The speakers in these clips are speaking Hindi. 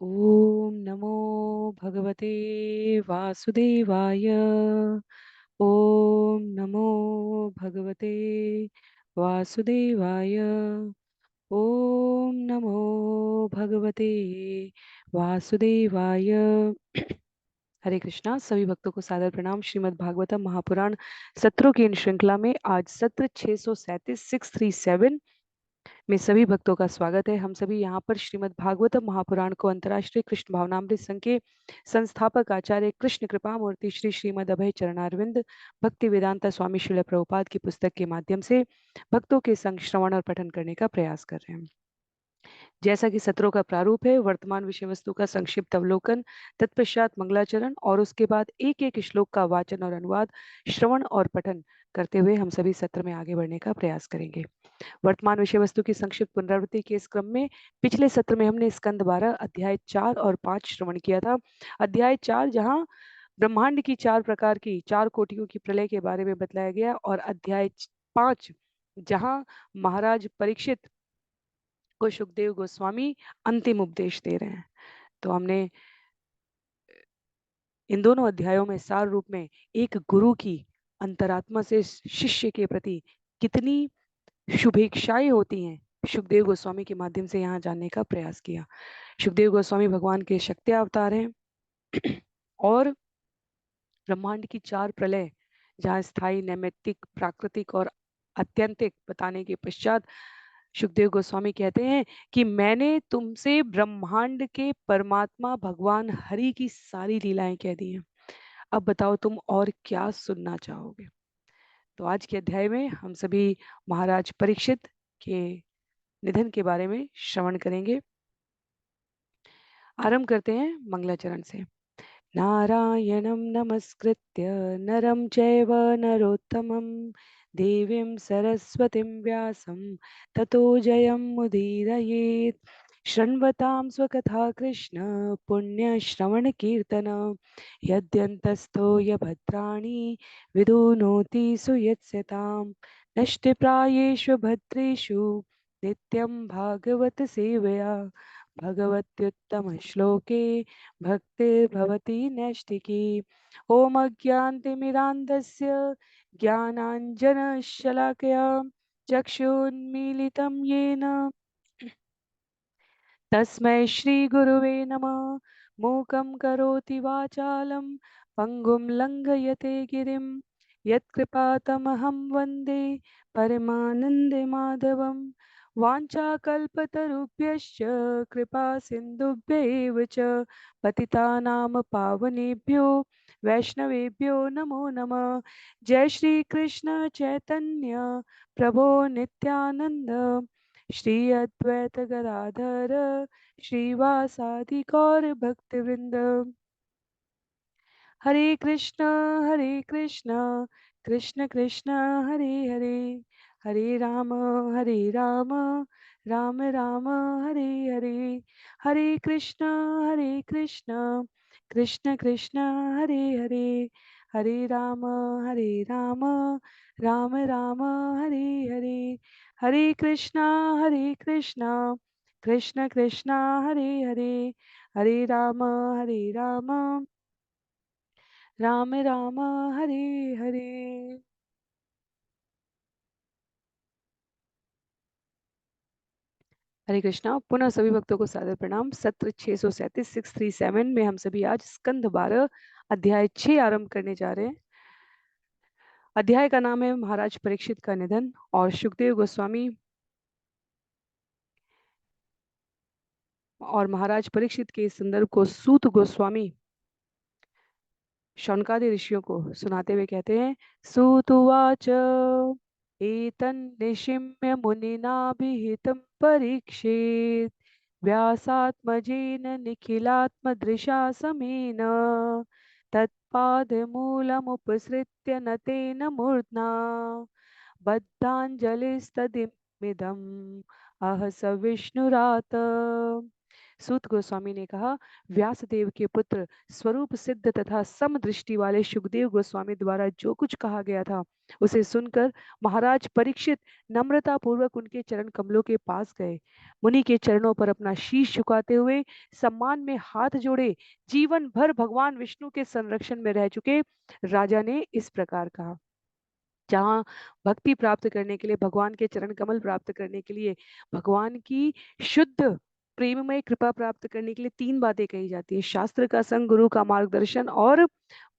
ओम नमो भगवते वासुदेवाय। ओम नमो भगवते वासुदेवाय। ओम नमो भगवते वासुदेवाय। हरे कृष्णा। सभी भक्तों को सादर प्रणाम। श्रीमद् भागवतम महापुराण सत्रों की इन श्रृंखला में आज सत्र 637 637 में सभी भक्तों का स्वागत है। हम सभी यहाँ पर श्रीमद् भागवतम महापुराण को अंतर्राष्ट्रीय कृष्ण भावनामृत संघ के संस्थापक आचार्य कृष्ण कृपा मूर्ति श्री श्रीमद् अभय चरणारविंद भक्ति वेदांता स्वामी श्रील प्रभुपाद की पुस्तक के माध्यम से भक्तों के संग श्रवण और पठन करने का प्रयास कर रहे हैं। जैसा कि सत्रों का प्रारूप है, वर्तमान विषय वस्तु का संक्षिप्त अवलोकन, तत्पश्चात मंगलाचरण और उसके बाद एक एक श्लोक का वाचन और अनुवाद, श्रवण और पठन करते हुए हम सभी सत्र में आगे बढ़ने का प्रयास करेंगे। वर्तमान विषय वस्तु की संक्षिप्त पुनरावृत्ति के इस क्रम में पिछले सत्र में हमने स्कंद 12 अध्याय 4 और 5 श्रवण किया था। अध्याय 4 जहां ब्रह्मांड की 4 प्रकार की 4 कोटियों की प्रलय के बारे में बतलाया गया, और अध्याय 5 जहां महाराज परीक्षित को सुखदेव गोस्वामी अंतिम उपदेश दे रहे हैं। तो हमने इन दोनों अध्यायों में सार रूप में एक गुरु की अंतरात्मा से शिष्य के प्रति कितनी शुभेच्छाएं होती हैं, सुखदेव गोस्वामी के माध्यम से यहाँ जानने का प्रयास किया। सुखदेव गोस्वामी भगवान के शक्ति अवतार हैं और ब्रह्मांड की 4 प्रलय जहाँ स्थायी, नैमित्तिक, प्राकृतिक और अत्यंतिक बताने के पश्चात सुखदेव गोस्वामी कहते हैं कि मैंने तुमसे ब्रह्मांड के परमात्मा भगवान हरि की सारी लीलाएं कह दी हैं। अब बताओ तुम और क्या सुनना चाहोगे। तो आज के अध्याय में हम सभी महाराज परीक्षित के निधन के बारे में श्रवण करेंगे। आरंभ करते हैं मंगलाचरण से। नारायणं नमस्कृत्य नरं चैव नरोत्तमं देवीं सरस्वतीं व्यासं ततो जयमुदीरयेत्। शृण्वतां स्वकथा कृष्ण पुण्यश्रवणकीर्तन यद्यन्तस्थो यभद्राणि विदुनोति सुयत्स्यतां नष्टप्रायेषु भद्रेषु नित्यं भागवत सेवया भगवत्युत्तमश्लोके भक्तिर्भवति नैष्टिकी। ॐ अज्ञानतिमिरान्धस्य ज्ञानाञ्जनशलाकया चक्षुन्मीलितं येन तस्मै श्रीगुरुवे नमः। मूकं करोति वाचालं पङ्गुं लङ्घयते गिरिं यत्कृपातमहं वन्दे परमानन्दमाधवं। वाञ्छाकल्पतरुभ्यश्च कृपा सिन्धुभ्यैव च पतितानां पावनेभ्यो वैष्णवेभ्यो नमो नमः। जय श्री कृष्ण चैतन्य प्रभो नित्यानंद श्री अद्वैत गदाधर श्रीवासादि गौर भक्तवृंद। हरे कृष्ण कृष्ण कृष्ण हरे हरे, हरे राम राम राम हरे हरे, हरे कृष्ण कृष्ण कृष्ण हरे हरे, हरे राम राम राम हरे हरे, हरे कृष्ण कृष्ण कृष्ण हरे हरे, हरे राम राम राम हरे हरे। हरे कृष्णा। पुनः सभी भक्तों को सादर प्रणाम। सत्र 637 637 में हम सभी आज स्कंद 12 अध्याय 6 आरंभ करने जा रहे हैं। अध्याय का नाम है महाराज परीक्षित का निधन, और सुखदेव गोस्वामी और महाराज परीक्षित के संदर्भ को सूत गोस्वामी शौनकादि ऋषियों को सुनाते हुए कहते हैं। सूतुवाच एतन्निशिम्य मुनिनाभिहितं परीक्षेत् व्यासात्मजेन निखिलात्मदृशा समेन तत्पादमूलमुपसृत्य नतेन मूर्ध्ना बद्धाञ्जलिस्तदिमिदम् अह स विष्णुरात। सूत गोस्वामी ने कहा, व्यासदेव के पुत्र स्वरूप सिद्ध तथा समदृष्टि वाले सुखदेव गोस्वामी द्वारा जो कुछ कहा गया था उसे सुनकर महाराज परीक्षित नम्रता पूर्वक उनके चरण कमलों के पास गए। मुनि के चरणों पर अपना शीश झुकाते हुए सम्मान में हाथ जोड़े जीवन भर भगवान विष्णु के संरक्षण में रह चुके राजा ने इस प्रकार कहा। जहाँ भक्ति प्राप्त करने के लिए, भगवान के चरण कमल प्राप्त करने के लिए, भगवान की शुद्ध प्रेममय कृपा प्राप्त करने के लिए तीन बातें कही जाती है: शास्त्र का संग, गुरु का मार्गदर्शन और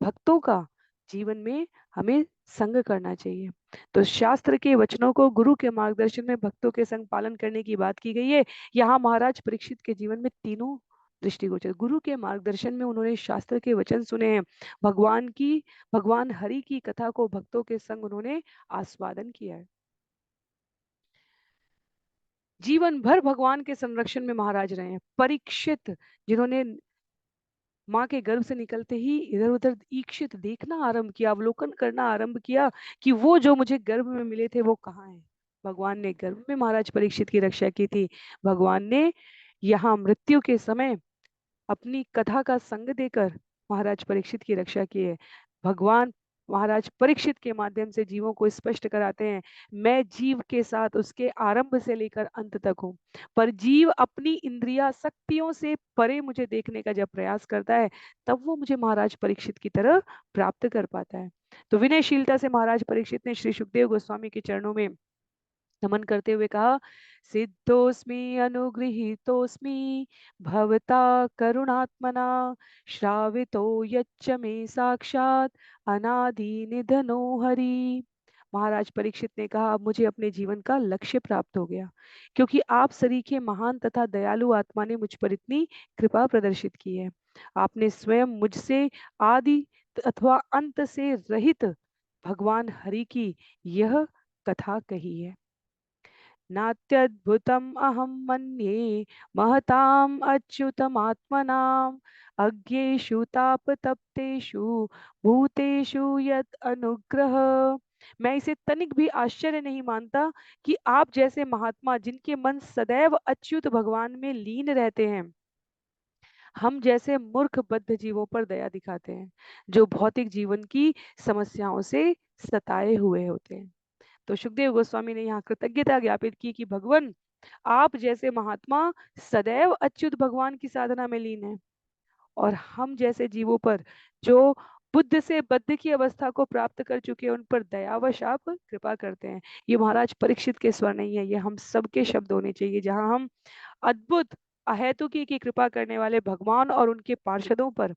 भक्तों का जीवन में हमें संग करना चाहिए। तो शास्त्र के वचनों को गुरु के मार्गदर्शन में भक्तों के संग पालन करने की बात की गई है। यहाँ महाराज परीक्षित के जीवन में तीनों दृष्टिगोचर। गुरु के मार्गदर्शन में उन्होंने शास्त्र के वचन सुने हैं, भगवान हरि की कथा को भक्तों के संग उन्होंने आस्वादन किया है। जीवन भर भगवान के संरक्षण में महाराज रहे हैं। परीक्षित, जिन्होंने माँ के गर्भ से निकलते ही इधर उधर ईक्षित देखना आरंभ किया, अवलोकन करना आरंभ किया कि वो जो मुझे गर्भ में मिले थे वो कहाँ है। भगवान ने गर्भ में महाराज परीक्षित की रक्षा की थी। भगवान ने यहाँ मृत्यु के समय अपनी कथा का संग देकर महाराज परीक्षित की रक्षा की है। भगवान महाराज परीक्षित के माध्यम से जीवों को स्पष्ट कराते हैं, मैं जीव के साथ उसके आरंभ से लेकर अंत तक हूँ, पर जीव अपनी इंद्रिया शक्तियों से परे मुझे देखने का जब प्रयास करता है तब वो मुझे महाराज परीक्षित की तरह प्राप्त कर पाता है। तो विनयशीलता से महाराज परीक्षित ने श्री सुखदेव गोस्वामी के चरणों में नमन करते हुए कहा, सिद्धोस्मि अनुगृहीतोस्मि भवता करुणात्मना श्रावितो यच्च मे साक्षात अनादि निधनो हरि। महाराज परीक्षित ने कहा, अब मुझे अपने जीवन का लक्ष्य प्राप्त हो गया, क्योंकि आप सरीखे महान तथा दयालु आत्मा ने मुझ पर इतनी कृपा प्रदर्शित की है। आपने स्वयं मुझसे आदि अथवा अंत से रहित भगवान हरि की यह कथा कही है। नात्यद्भुतम् अहं मन्ये महताम् अच्युतमात्मनाम् अज्ञेषु तापतप्तेषु भूतेषु यत् अनुग्रह। मैं इसे तनिक भी आश्चर्य नहीं मानता कि आप जैसे महात्मा, जिनके मन सदैव अच्युत भगवान में लीन रहते हैं, हम जैसे मूर्ख बद्ध जीवों पर दया दिखाते हैं, जो भौतिक जीवन की समस्याओं से सताए हुए होते हैं। तो सुखदेव गोस्वामी ने यहाँ कृतज्ञता ज्ञापित की कि भगवान, आप जैसे महात्मा सदैव अच्युत भगवान की साधना में लीन है, और हम जैसे जीवों पर, जो बुद्ध से बद्ध की अवस्था को प्राप्त कर चुके हैं, उन पर दयावश आप कृपा करते हैं। ये महाराज परीक्षित के स्वर नहीं है, ये हम सबके शब्द होने चाहिए, जहां हम अद्भुत अहेतुकी की कृपा करने वाले भगवान और उनके पार्षदों पर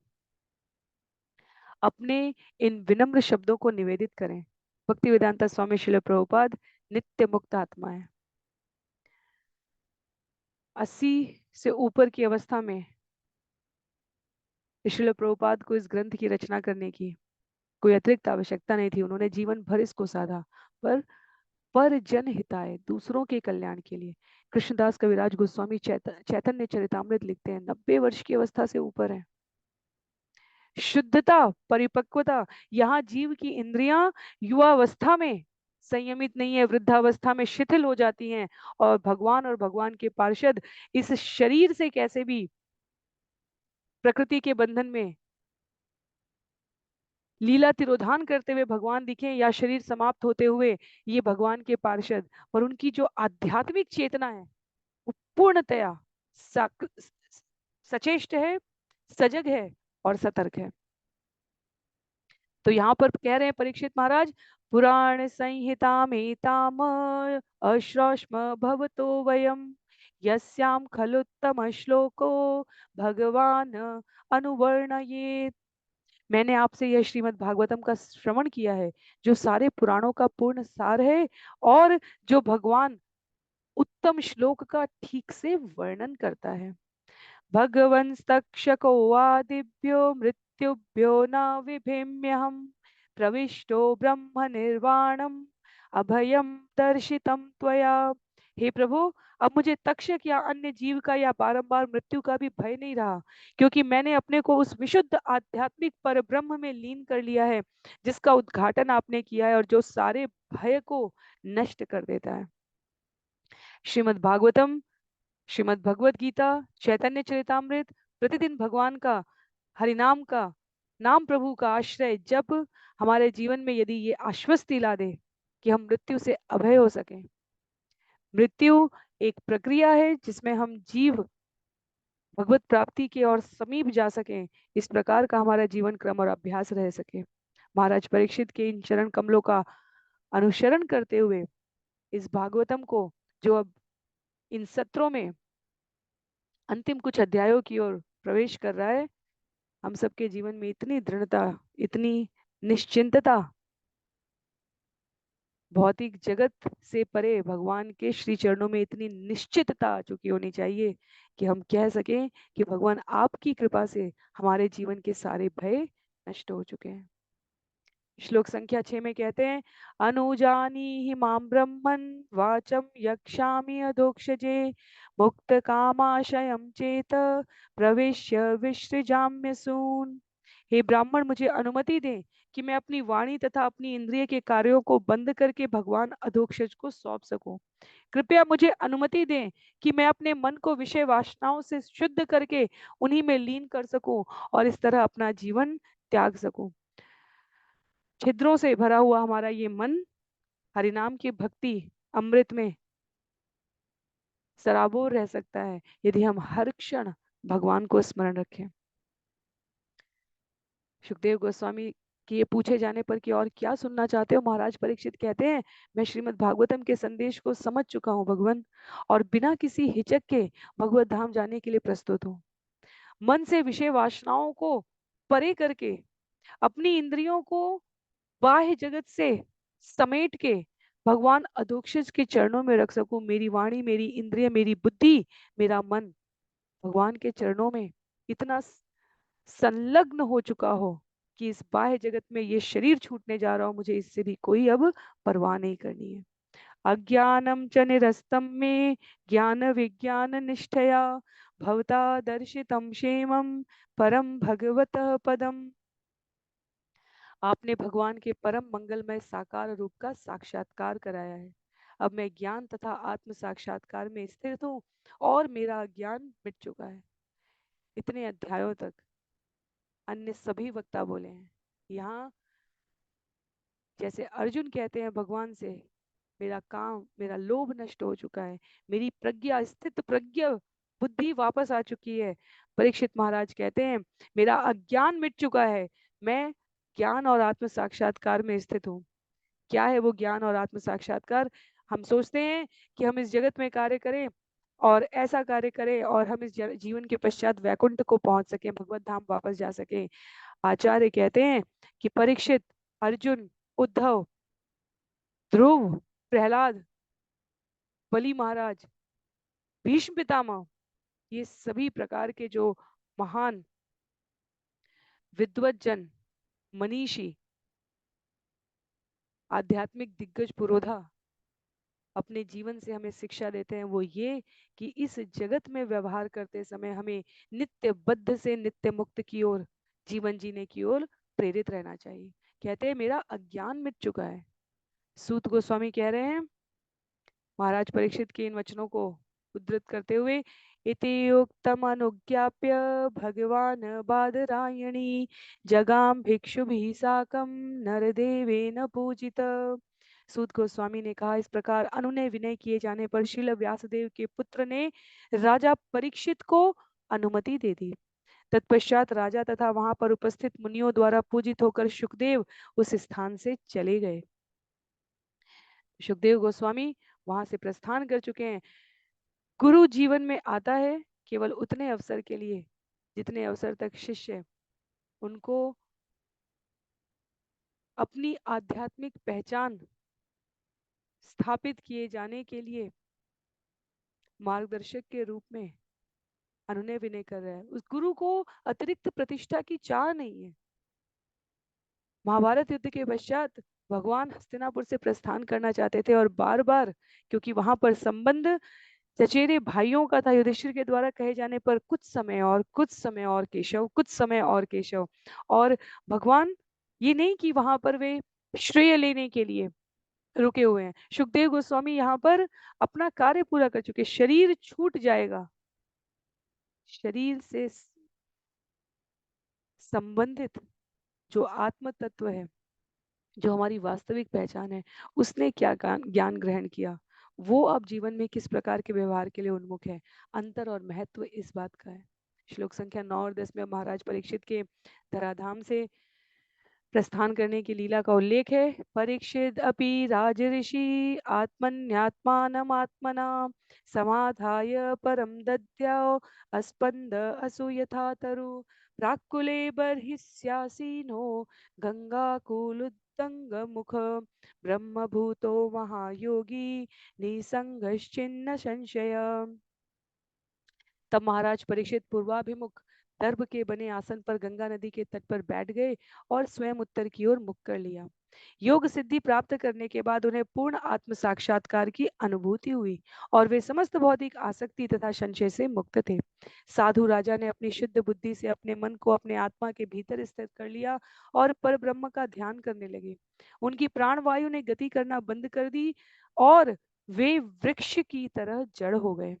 अपने इन विनम्र शब्दों को निवेदित करें। भक्ति वेदांता स्वामी श्रील प्रभुपाद नित्य मुक्त आत्मा है। 80 से ऊपर की अवस्था में श्रील प्रभुपाद को इस ग्रंथ की रचना करने की कोई अतिरिक्त आवश्यकता नहीं थी। उन्होंने जीवन भर इसको साधा, पर जन हिताय, दूसरों के कल्याण के लिए। कृष्णदास कविराज गोस्वामी चैतन्य चरितामृत लिखते हैं, 90 वर्ष की अवस्था से ऊपर है। शुद्धता, परिपक्वता, यहाँ जीव की इंद्रियां युवावस्था में संयमित नहीं है, वृद्धावस्था में शिथिल हो जाती हैं, और भगवान और भगवान के पार्षद इस शरीर से कैसे भी प्रकृति के बंधन में लीला तिरोधान करते हुए भगवान दिखे, या शरीर समाप्त होते हुए ये भगवान के पार्षद, पर उनकी जो आध्यात्मिक चेतना है वो पूर्णतया सचेष्ट है, सजग है और सतर्क है। तो यहाँ पर कह रहे हैं परीक्षित महाराज, पुराण संहिता मेताम अश्रौष्म भवतो वयम यस्याम खलुत्तम श्लोको भगवान अनुवर्णयेत। मैंने आपसे यह श्रीमद् भागवतम का श्रवण किया है, जो सारे पुराणों का पूर्ण सार है, और जो भगवान उत्तम श्लोक का ठीक से वर्णन करता है। भगवंस्तक्षकोवादिभ्यो मृत्युभ्यो न विभेम्यहम् प्रविष्टो ब्रह्म निर्वाणम अभयम दर्शितम त्वया। हे प्रभु, अब मुझे तक्षक या अन्य जीव का या बारंबार मृत्यु का भी भय नहीं रहा, क्योंकि मैंने अपने को उस विशुद्ध आध्यात्मिक पर ब्रह्म में लीन कर लिया है, जिसका उद्घाटन आपने किया है और जो सारे भय को नष्ट कर देता है। श्रीमद् भागवतम श्रीमद् भगवत गीता, चैतन्य चरितामृत, प्रतिदिन भगवान का हरिनाम का, नाम प्रभु का आश्रय जब हमारे जीवन में यदि ये आश्वस्ति ला दे कि हम मृत्यु से अभय हो सकें। मृत्यु एक प्रक्रिया है जिसमें हम जीव भगवत प्राप्ति की ओर समीप जा सकें, इस प्रकार का हमारा जीवन क्रम और अभ्यास रह सके। महाराज परीक्षित के इन चरण कमलों का अनुसरण करते हुए इस भागवतम को, जो अब इन सत्रों में अंतिम कुछ अध्यायों की ओर प्रवेश कर रहा है, हम सबके जीवन में इतनी दृढ़ता, इतनी निश्चिंतता, भौतिक जगत से परे भगवान के श्री चरणों में इतनी निश्चितता चुकी होनी चाहिए कि हम कह सकें कि भगवान आपकी कृपा से हमारे जीवन के सारे भय नष्ट हो चुके हैं। श्लोक संख्या 6 में कहते हैं, अनुजानी माम ब्रह्मन वाचम यक्षामि अधोक्षजे मुक्त कामाशयम चेत प्रवेश्य विसृजाम्यसून। हे ब्राह्मण, मुझे अनुमति दें कि मैं अपनी वाणी तथा अपनी इंद्रिय के कार्यों को बंद करके भगवान अधोक्षज को सौंप सकूं। कृपया मुझे अनुमति दें कि मैं अपने मन को विषय वासनाओं से शुद्ध करके उन्हीं में लीन कर सकूं और इस तरह अपना जीवन त्याग सकूं। छिद्रों से भरा हुआ हमारा ये मन हरिनाम की भक्ति अमृत में सराबोर रह सकता है यदि हम हर क्षण भगवान को स्मरण रखें। सुखदेव गोस्वामी के ये पूछे जाने पर कि और क्या सुनना चाहते हो, महाराज परीक्षित कहते हैं, मैं श्रीमद् भागवतम के संदेश को समझ चुका हूँ भगवान, और बिना किसी हिचक के भगवत धाम जाने के लिए प्रस्तुत हूँ। मन से विषय वासनाओं को परे करके अपनी इंद्रियों को बाह्य जगत से समेट के भगवान अधोक्षज के चरणों में रख सकूं। मेरी वाणी, मेरी इंद्रिय, मेरी बुद्धि, मेरा मन भगवान के चरणों में इतना संलग्न हो चुका हो कि इस बाह्य जगत में ये शरीर छूटने जा रहा हो, मुझे इससे भी कोई अब परवाह नहीं करनी है। अज्ञानम च निरस्तम में ज्ञान विज्ञान निष्ठया भवता दर्शितम क्षेमम परम भगवत पदम। आपने भगवान के परम मंगलमय साकार रूप का साक्षात्कार कराया है। अब मैं ज्ञान तथा आत्म साक्षात्कार में स्थित हूँ और मेरा ज्ञान मिट चुका है। इतने अध्यायों तक अन्य सभी वक्ता बोले हैं। यहाँ जैसे अर्जुन कहते हैं भगवान से, मेरा काम, मेरा लोभ नष्ट हो चुका है, मेरी प्रज्ञा, स्थित प्रज्ञा बुद्धि वापस आ चुकी है। परीक्षित महाराज कहते हैं, मेरा अज्ञान मिट चुका है, मैं ज्ञान और आत्म साक्षात्कार में स्थित हूँ। क्या है वो ज्ञान और आत्म साक्षात्कार? हम सोचते हैं कि हम इस जगत में कार्य करें और ऐसा कार्य करें और हम इस जीवन के पश्चात वैकुंठ को पहुंच सके, भगवत धाम वापस जा सके। आचार्य कहते हैं कि परीक्षित, अर्जुन, उद्धव, ध्रुव, प्रहलाद, बलि महाराज, भीष्म पितामह, ये सभी प्रकार के जो महान विद्वत जन, मनीषी, आध्यात्मिक दिग्गज पुरोधा अपने जीवन से हमें शिक्षा देते हैं, वो ये कि इस जगत में व्यवहार करते समय हमें नित्य बद्ध से नित्य मुक्त की ओर जीवन जीने की ओर प्रेरित रहना चाहिए। कहते हैं मेरा अज्ञान मिट चुका है। सूत गोस्वामी कह रहे हैं महाराज परीक्षित के इन वचनों को उद्धृत करते हुए, इति उक्तम अनुज्ञाप्य भगवान बादरायणी जगाम भिक्षुभिः साकं नरदेवेन पूजित। सूत गोस्वामी ने कहा, इस प्रकार अनुनय विनय किए जाने पर श्रील व्यासदेव के पुत्र ने राजा परीक्षित को अनुमति दे दी। तत्पश्चात राजा तथा वहां पर उपस्थित मुनियों द्वारा पूजित होकर सुखदेव उस स्थान से चले गए। सुखदेव गोस्वामी वहां से प्रस्थान कर चुके हैं। गुरु जीवन में आता है केवल उतने अवसर के लिए जितने अवसर तक शिष्य उनको अपनी आध्यात्मिक पहचान स्थापित किए जाने के लिए मार्गदर्शक के रूप में अनुनय विनय कर रहा है। उस गुरु को अतिरिक्त प्रतिष्ठा की चाह नहीं है। महाभारत युद्ध के पश्चात भगवान हस्तिनापुर से प्रस्थान करना चाहते थे और बार बार, क्योंकि वहां पर संबंध चचेरे भाइयों का था, युधिष्ठिर के द्वारा कहे जाने पर कुछ समय और, कुछ समय और केशव, कुछ समय और केशव। और भगवान ये नहीं कि वहां पर वे श्रेय लेने के लिए रुके हुए हैं। सुखदेव गोस्वामी यहाँ पर अपना कार्य पूरा कर चुके, शरीर छूट जाएगा, शरीर से संबंधित जो आत्म तत्व है, जो हमारी वास्तविक पहचान है, उसने क्या ज्ञान ग्रहण किया, वो अब जीवन में किस प्रकार के व्यवहार के लिए उन्मुख है। अंतर और महत्व इस बात का है। श्लोक संख्या 9 और 10 में महाराज परीक्षित के धराधाम से प्रस्थान करने की लीला का उल्लेख है। परीक्षित अपि राजऋषि आत्मन्यात्मानमात्मना समाधाय परम दद्याओ अस्पंद असूयथा तरु प्राकुले बर्हिस्यासीनो गंगाकुलुत्तंग मुख ब्रह्मभूतो महायोगी निसंगश्चिन्न संशय। तब महाराज परीक्षित पूर्वाभिमुख दर्भ के बने आसन पर गंगा नदी के तट पर बैठ गए और स्वयं उत्तर की ओर मुख कर लिया। योग सिद्धि प्राप्त करने के बाद उन्हें पूर्ण आत्म साक्षात्कार की अनुभूति हुई और वे समस्त भौतिक आसक्ति तथा संशय से मुक्त थे। साधु राजा ने अपनी शुद्ध बुद्धि से अपने मन को अपने आत्मा के भीतर स्थित कर लिया और पर ब्रह्म का ध्यान करने लगे। उनकी प्राणवायु ने गति करना बंद कर दी और वे वृक्ष की तरह जड़ हो गए।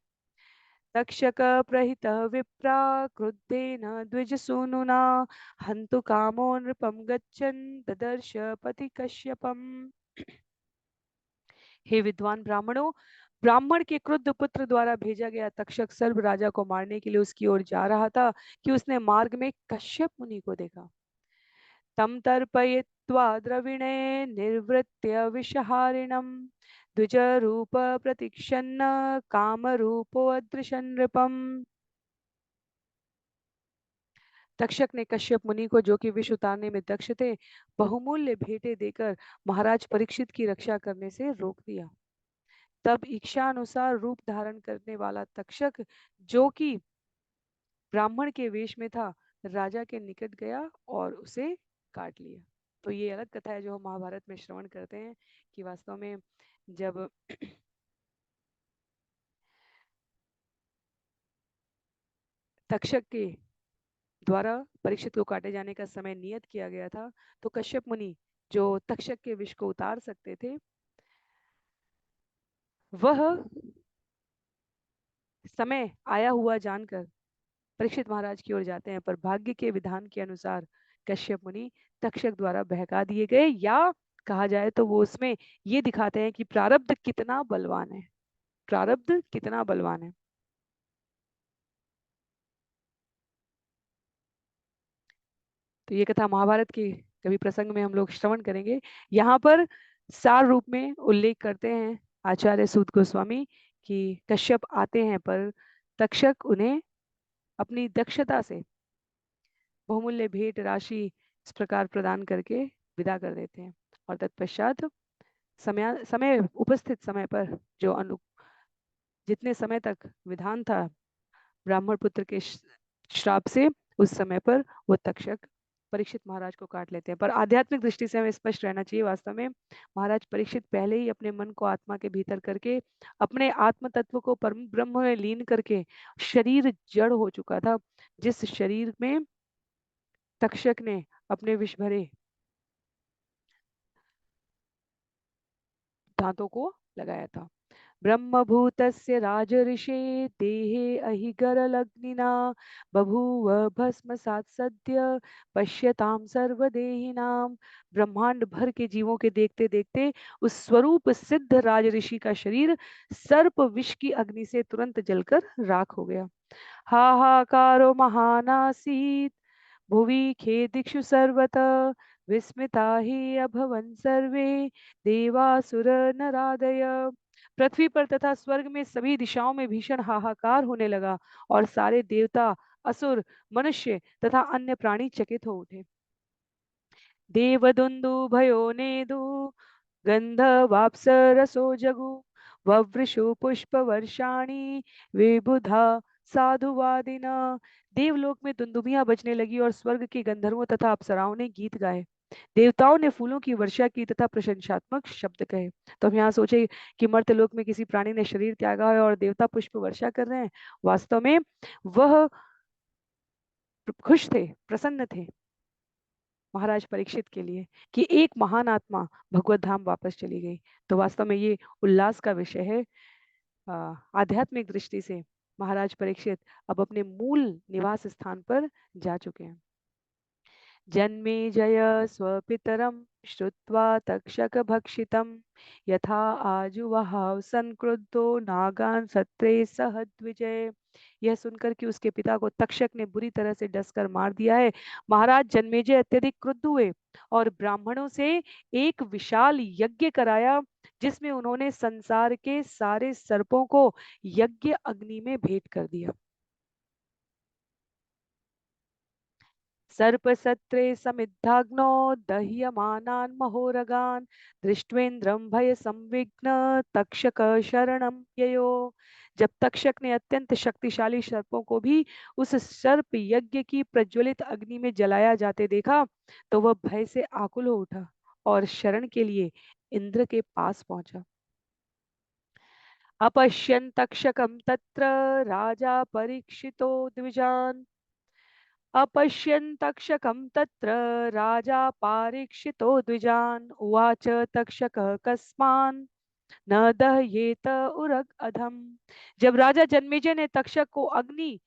तक्षक प्रहित विप्रा क्रुद्धेन द्विजसूनुना हन्तु कामो नृपं गच्छन् ददर्श पति कश्यपम्। हे विद्वान ब्राह्मणों, ब्राह्मण के क्रुद्ध पुत्र द्वारा भेजा गया तक्षक सर्व राजा को मारने के लिए उसकी ओर जा रहा था कि उसने मार्ग में कश्यप मुनि को देखा। तम तर्पयित्वा द्रविणे निर्वृत्य विषहारिणं द्विज रूप प्रतीक्षन्न काम रूपो अदृशन नृपम। तक्षक ने कश्यप मुनि को, जो कि विष उतारने में दक्ष थे, बहुमूल्य भेंटें देकर महाराज परीक्षित की रक्षा करने से रोक दिया। तब इच्छा अनुसार रूप धारण करने वाला तक्षक, जो कि ब्राह्मण के वेश में था, राजा के निकट गया और उसे काट लिया। तो ये अलग कथा है जो हम महाभारत में श्रवण करते हैं कि वास्तव में जब तक्षक के द्वारा परीक्षित को काटे जाने का समय नियत किया गया था, तो कश्यप मुनि, जो तक्षक के विष को उतार सकते थे, वह समय आया हुआ जानकर परीक्षित महाराज की ओर जाते हैं, पर भाग्य के विधान के अनुसार कश्यप मुनि तक्षक द्वारा बहका दिए गए, या कहा जाए तो वो उसमें ये दिखाते हैं कि प्रारब्ध कितना बलवान है, प्रारब्ध कितना बलवान है। तो ये कथा महाभारत के कभी प्रसंग में हम लोग श्रवण करेंगे। यहाँ पर सार रूप में उल्लेख करते हैं आचार्य सूत गोस्वामी कि कश्यप आते हैं, पर तक्षक उन्हें अपनी दक्षता से बहुमूल्य भेंट राशि इस प्रकार प्रदान करके विदा कर देते हैं। और तत्पश्चात समय समय उपस्थित समय पर जो जितने समय तक विधान था ब्राह्मण पुत्र के श्राप से, उस समय पर वो तक्षक परीक्षित महाराज को काट लेते हैं। पर आध्यात्मिक दृष्टि से हमें स्पष्ट रहना चाहिए, वास्तव में महाराज परीक्षित पहले ही अपने मन को आत्मा के भीतर करके अपने आत्म तत्व को परम ब्रह्म में लीन करके शरीर जड़ हो चुका था, जिस शरीर में तक्षक ने अपने विष भरे दांतों को लगाया था। ब्रह्मभूतस्य राजऋषे देहे अहिगरलग्निना बभूव भस्मसात् सद्य पश्यताम सर्वदेहिनां। ब्रह्मांड भर के जीवों के देखते देखते उस स्वरूप सिद्ध राजऋषि का शरीर सर्प विष की अग्नि से तुरंत जलकर राख हो गया। हाहाकारो महानासीत् भुवि खेदिक्षु सर्वतः विस्मिता ही अभवन सर्वे देवासुर नरादय। पृथ्वी पर तथा स्वर्ग में सभी दिशाओं में भीषण हाहाकार होने लगा और सारे देवता, असुर, मनुष्य तथा अन्य प्राणी चकित हो उठे। देवदुन्दु भयो नेदु गंधवाप्सरसो जगु ववृषु पुष्पवर्षाणि विबुधा साधुवादिना। देवलोक में दुंदुभियां बजने लगी और स्वर्ग के गंधर्वों तथा अप्सराओं ने गीत गाए। देवताओं ने फूलों की वर्षा की तथा प्रशंसात्मक शब्द कहे। तो हम यहाँ सोचे कि मर्त्यलोक में किसी प्राणी ने शरीर त्यागा है और देवता पुष्प वर्षा कर रहे हैं। वास्तव में वह खुश थे, प्रसन्न थे। महाराज परीक्षित के लिए कि एक महान आत्मा भगवत धाम वापस चली गई। तो वास्तव में ये उल्लास का विषय है। आध्यात्मिक दृष्टि से महाराज परीक्षित अब अपने मूल निवास स्थान पर जा चुके हैं। जन्मेजय स्वपितरं श्रुत्वा तक्षकभक्षितं यथा आजुवहाव संक्रुद्धो नागान सत्रे सह द्विजय। यह सुनकर कि उसके पिता को तक्षक ने बुरी तरह से डसकर मार दिया है, महाराज जन्मेजय अत्यधिक क्रुद्ध हुए और ब्राह्मणों से एक विशाल यज्ञ कराया, जिसमें उन्होंने संसार के सारे सर्पों को यज्ञ अग्नि में भेंट कर दिया। सर्पसत्रे समिद्धाग्नो दह्यमानान् महोरगान् दृष्ट्वेन्द्रं भय संविघ्न तक्षक शरणं ययो। जब तक्षक ने अत्यंत शक्तिशाली सर्पों को भी उस सर्प यज्ञ की प्रज्वलित अग्नि में जलाया जाते देखा, तो वह भय से आकुल हो उठा और शरण के लिए इंद्र के पास पहुंचा। अपश्यन् तक्षकं तत्र राजा परीक्षितो द्विजान् अपश्यन् तक्षकं तत्र राजा पारीक्षितो द्विजान् उवाच तक्षकः कस्मान् न दह्येत उरग अधम। जब राजा जन्मेजय ने तक्षक को अग्नि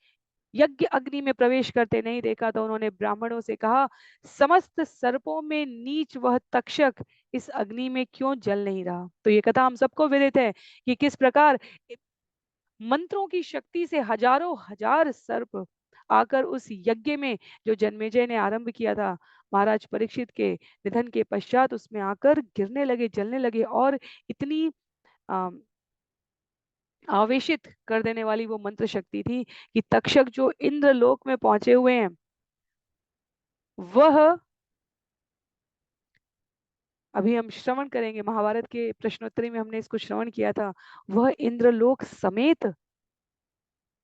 यज्ञ अग्नि में प्रवेश करते नहीं देखा, तो उन्होंने ब्राह्मणों से कहा, समस्त सर्पों में नीच वह तक्षक इस अग्नि में क्यों जल नहीं रहा। तो ये कथा हम सबको विदित है कि किस प्रकार मंत्रों की शक्ति से हजारों हजार सर्प आकर उस यज्ञ में जो जन्मेजय ने आरंभ किया था, महाराज परीक्षित के निधन के पश्चात उसमें आकर गिरने लगे, जलने लगे। और इतनी अम, आवेशित कर देने वाली वो मंत्र शक्ति थी कि तक्षक जो इंद्र लोक में पहुंचे हुए हैं, वह अभी हम श्रवण करेंगे, महाभारत के प्रश्नोत्तरी में हमने इसको श्रवण किया था, वह इंद्रलोक समेत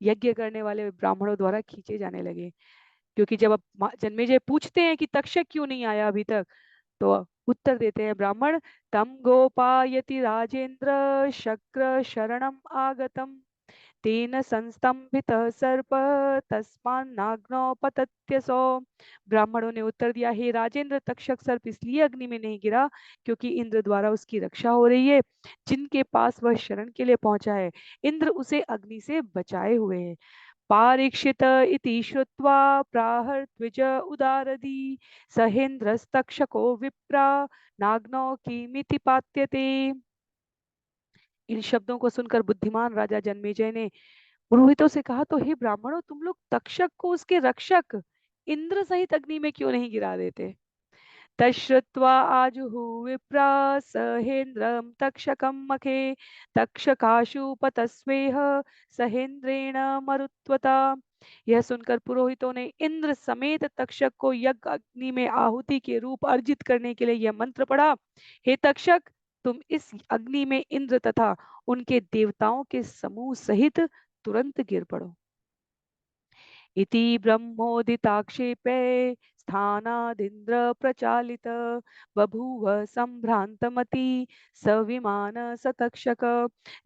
यज्ञ करने वाले ब्राह्मणों द्वारा खींचे जाने लगे। क्योंकि जब अब जन्मेजय पूछते हैं कि तक्षक क्यों नहीं आया अभी तक, तो उत्तर देते हैं ब्राह्मण, तम गोपायति राजेंद्र शक्र शरणम आगतम तेन संस्तंभितः सर्प तस्मान्नाग्नौ पतत्यसो। ब्राह्मणों ने उत्तर दिया, हे राजेंद्र, तक्षक सर्प इसलिए अग्नि में नहीं गिरा क्योंकि इंद्र द्वारा उसकी रक्षा हो रही है, जिनके पास वह शरण के लिए पहुंचा है इंद्र उसे अग्नि से बचाए हुए हैं। पारीक्षित इति श्रुत्वा प्राह द्विज उदारदी सहेन्द्रस्तक्षको विप्रा नाग्नौ किमिति पात्यते। इन शब्दों को सुनकर बुद्धिमान राजा जन्मेजय ने पुरोहितों से कहा, तो हे ब्राह्मणों, तुम लोग तक्षक को उसके रक्षक इंद्र सहित अग्नि में क्यों नहीं गिरा देते। तश्रुत्वा आजुहु विप्रा सहेन्द्रं तक्षकं मखे तक्षकाशुपतस्वेह सहेन्द्रेण मरुत्वता। यह सुनकर पुरोहितों ने इंद्र समेत तक्षक को यज्ञ अग्नि में आहुति के रूप अर्जित करने के लिए यह मंत्र पढ़ा, हे तक्षक, तुम इस अग्नि में इंद्र तथा उनके देवताओं के समूह सहित तुरंत गिर पड़ो। इति ब्रह्मोदिताक्षेपे स्थानादिन्द्र प्रचालित बभूव संभ्रांतमति सविमान सतक्षक।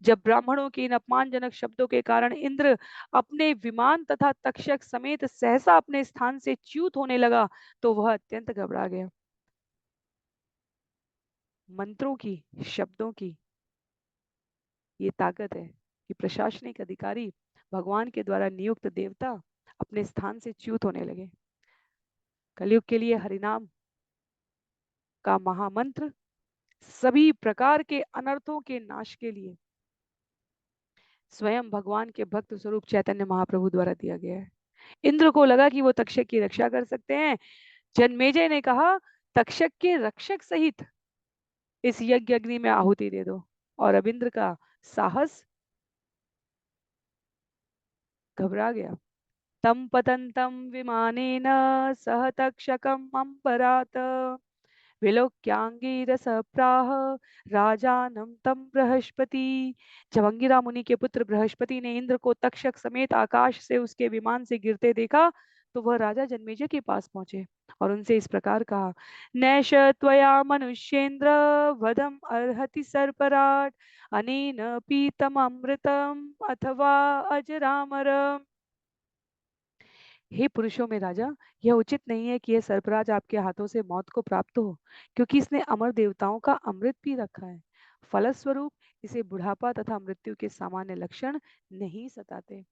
जब ब्राह्मणों के इन अपमानजनक शब्दों के कारण इंद्र अपने विमान तथा तक्षक समेत सहसा अपने स्थान से च्युत होने लगा, तो वह अत्यंत घबरा गया। मंत्रों की, शब्दों की ये ताकत है कि प्रशासनिक अधिकारी, भगवान के द्वारा नियुक्त देवता अपने स्थान से च्युत होने लगे। कलयुग के लिए हरिनाम का महामंत्र सभी प्रकार के अनर्थों के नाश के लिए स्वयं भगवान के भक्त स्वरूप चैतन्य महाप्रभु द्वारा दिया गया है। इंद्र को लगा कि वो तक्षक की रक्षा कर सकते हैं। जन्मेजय ने कहा, तक्षक के रक्षक सहित इस यज्ञ अग्नि में आहुति दे दो। और अब इंद्र का साहस घबरा गया। तम पतंतम विमानेन सह तक्षकम अंबरात विलोक्यांगिरस प्राह राजानम तम बृहस्पति। जब अंगिरा मुनि के पुत्र बृहस्पति ने इंद्र को तक्षक समेत आकाश से उसके विमान से गिरते देखा, तो वह राजा जन्मेजय के पास पहुंचे और उनसे इस प्रकार कहा, नैष त्वया मनुष्येन्द्र वधम अर्हति सर्पराट अनेन पीतम अमृतम अथवा अजरामर। हे पुरुषों में राजा, यह उचित नहीं है कि यह सर्पराज आपके हाथों से मौत को प्राप्त हो, क्योंकि इसने अमर देवताओं का अमृत पी रखा है। फलस्वरूप इसे बुढ़ापा तथा मृत्यु के सामान्य लक्षण नहीं सताते।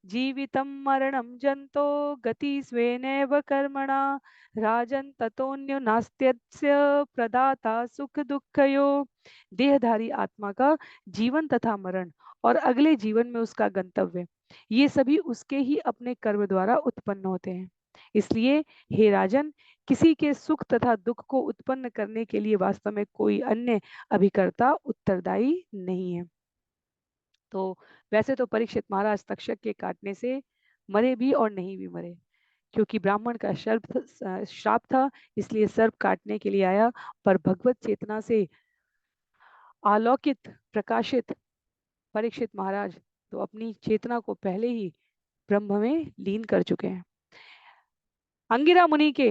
जीवितं मरणं जंतो गति स्वेनैव कर्मणा राजन ततोन्यो नास्त्यस्य प्रदाता सुख दुःखयो। देहधारी आत्मा का जीवन तथा मरण और अगले जीवन में उसका गंतव्य, ये सभी उसके ही अपने कर्म द्वारा उत्पन्न होते हैं। इसलिए हे राजन, किसी के सुख तथा दुख को उत्पन्न करने के लिए वास्तव में कोई अन्य अभिकर्ता उत्तरदायी नहीं है। तो वैसे तो परीक्षित महाराज तक्षक के काटने से मरे भी और नहीं भी मरे, क्योंकि ब्राह्मण का श्राप था, इसलिए सर्प काटने के लिए आया। पर भगवत चेतना से आलोकित प्रकाशित परीक्षित महाराज तो अपनी चेतना को पहले ही ब्रह्म में लीन कर चुके हैं। अंगिरा मुनि के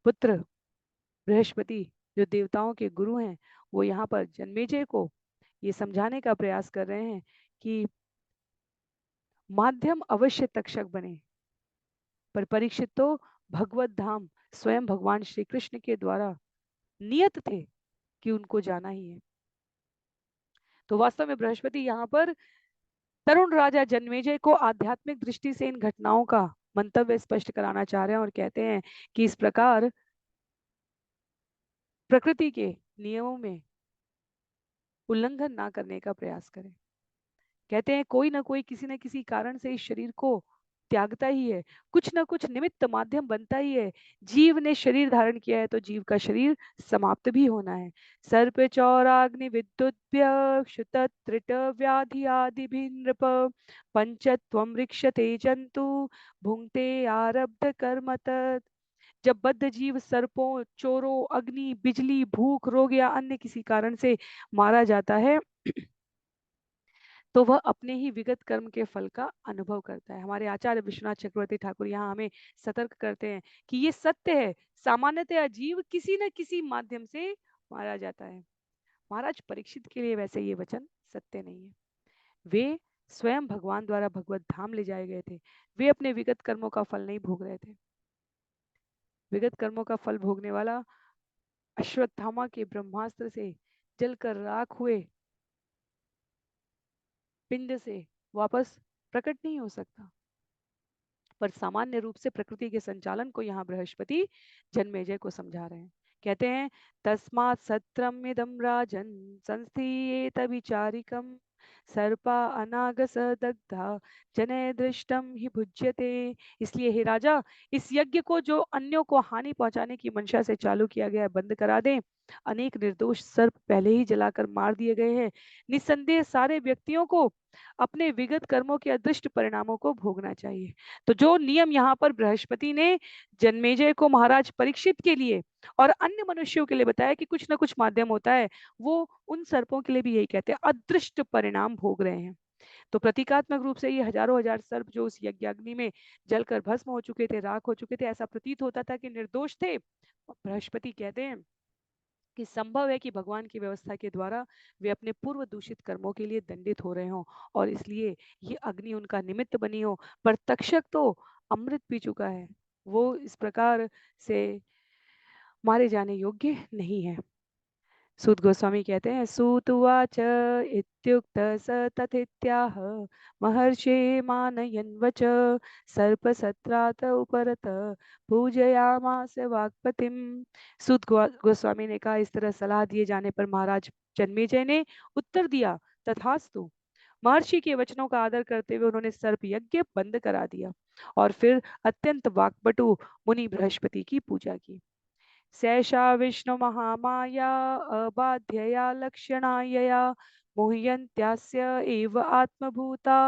पुत्र बृहस्पति, जो देवताओं के गुरु हैं, वो यहाँ पर जन्मेजय को ये समझाने का प्रयास कर रहे हैं कि माध्यम अवश्य तक्षक बने, पर परीक्षित तो भगवत धाम स्वयं भगवान श्री कृष्ण के द्वारा नियत थे कि उनको जाना ही है। तो वास्तव में बृहस्पति यहाँ पर तरुण राजा जन्मेजय को आध्यात्मिक दृष्टि से इन घटनाओं का मंतव्य स्पष्ट कराना चाह रहे हैं और कहते हैं कि इस प्रकार प्रकृति के नियमों में उल्लंघन ना करने का प्रयास करें। कहते हैं कोई ना कोई किसी न किसी कारण से इस शरीर को त्यागता ही है, कुछ ना कुछ निमित्त माध्यम बनता ही है। जीव ने शरीर धारण किया है तो जीव का शरीर समाप्त भी होना है। सर्प चौराग्नि विद्युत क्षुत त्रिट व्याधि आदि भी नृप पंचत्वम ऋक्षते जंतु भुंक्ते आरब्ध कर्म तत्। जब बद्ध जीव सर्पों, चोरों, अग्नि, बिजली, भूख, रोग या अन्य किसी कारण से मारा जाता है तो वह अपने ही विगत कर्म के फल का अनुभव करता है। हमारे आचार्य विश्वनाथ चक्रवर्ती ठाकुर यहाँ हमें सतर्क करते हैं कि ये सत्य है, सामान्यतः जीव किसी न किसी माध्यम से मारा जाता है। महाराज परीक्षित के लिए वैसे ये वचन सत्य नहीं है। वे स्वयं भगवान द्वारा भगवत धाम ले जाए गए थे, वे अपने विगत कर्मों का फल नहीं भोग रहे थे। विगत कर्मों का फल भोगने वाला अश्वत्थामा के ब्रह्मास्त्र से जलकर राख हुए पिंड से वापस प्रकट नहीं हो सकता। पर सामान्य रूप से प्रकृति के संचालन को यहाँ बृहस्पति जन्मेजय को समझा रहे हैं। कहते हैं तस्मात् सत्रम इदं राजन संस्थीयेत विचारिकम सर्पा अनागस दग्धा जने दृष्टम ही भुज्यते। इसलिए हे राजा, इस यज्ञ को जो अन्यों को हानि पहुंचाने की मंशा से चालू किया गया है बंद करा दें। अनेक निर्दोष सर्प पहले ही जलाकर मार दिए गए हैं। निस्संदेह सारे व्यक्तियों को अपने विगत कर्मों के अदृष्ट परिणामों को भोगना चाहिए। तो जो नियम यहाँ पर बृहस्पति ने जन्मेजय को महाराज परीक्षित के लिए और अन्य मनुष्यों के लिए बताया कि कुछ ना कुछ माध्यम होता है, वो उन सर्पों के लिए भी यही कहते हैं, अदृष्ट परिणाम भोग रहे हैं। तो प्रतीकात्मक रूप से ये हजारों हजार सर्प जो उस यज्ञाग्नि में जलकर भस्म हो चुके थे, राख हो चुके थे, ऐसा प्रतीत होता था कि निर्दोष थे। बृहस्पति कहते हैं कि संभव है कि भगवान की व्यवस्था के द्वारा वे अपने पूर्व दूषित कर्मों के लिए दंडित हो रहे हों और इसलिए ये अग्नि उनका निमित्त बनी हो। पर तक्षक तो अमृत पी चुका है, वो इस प्रकार से मारे जाने योग्य नहीं है। सूत गोस्वामी कहते हैं सूत उवाच इत्युक्त स तथेत्याह महर्षे मानयन् वच सर्पसत्रात उपरत पूजयामास वाक्पतिम। सूत गोस्वामी ने कहा, इस तरह सलाह दिए जाने पर महाराज जन्मेजय ने उत्तर दिया तथास्तु। महर्षि के वचनों का आदर करते हुए उन्होंने सर्प यज्ञ बंद करा दिया और फिर अत्यंत वाक्पटु मुनि बृहस्पति की पूजा की। सैषा विष्णु महामाया अबाध्यया लक्षणायया मुह्यन्त्यास्य एव आत्मभूता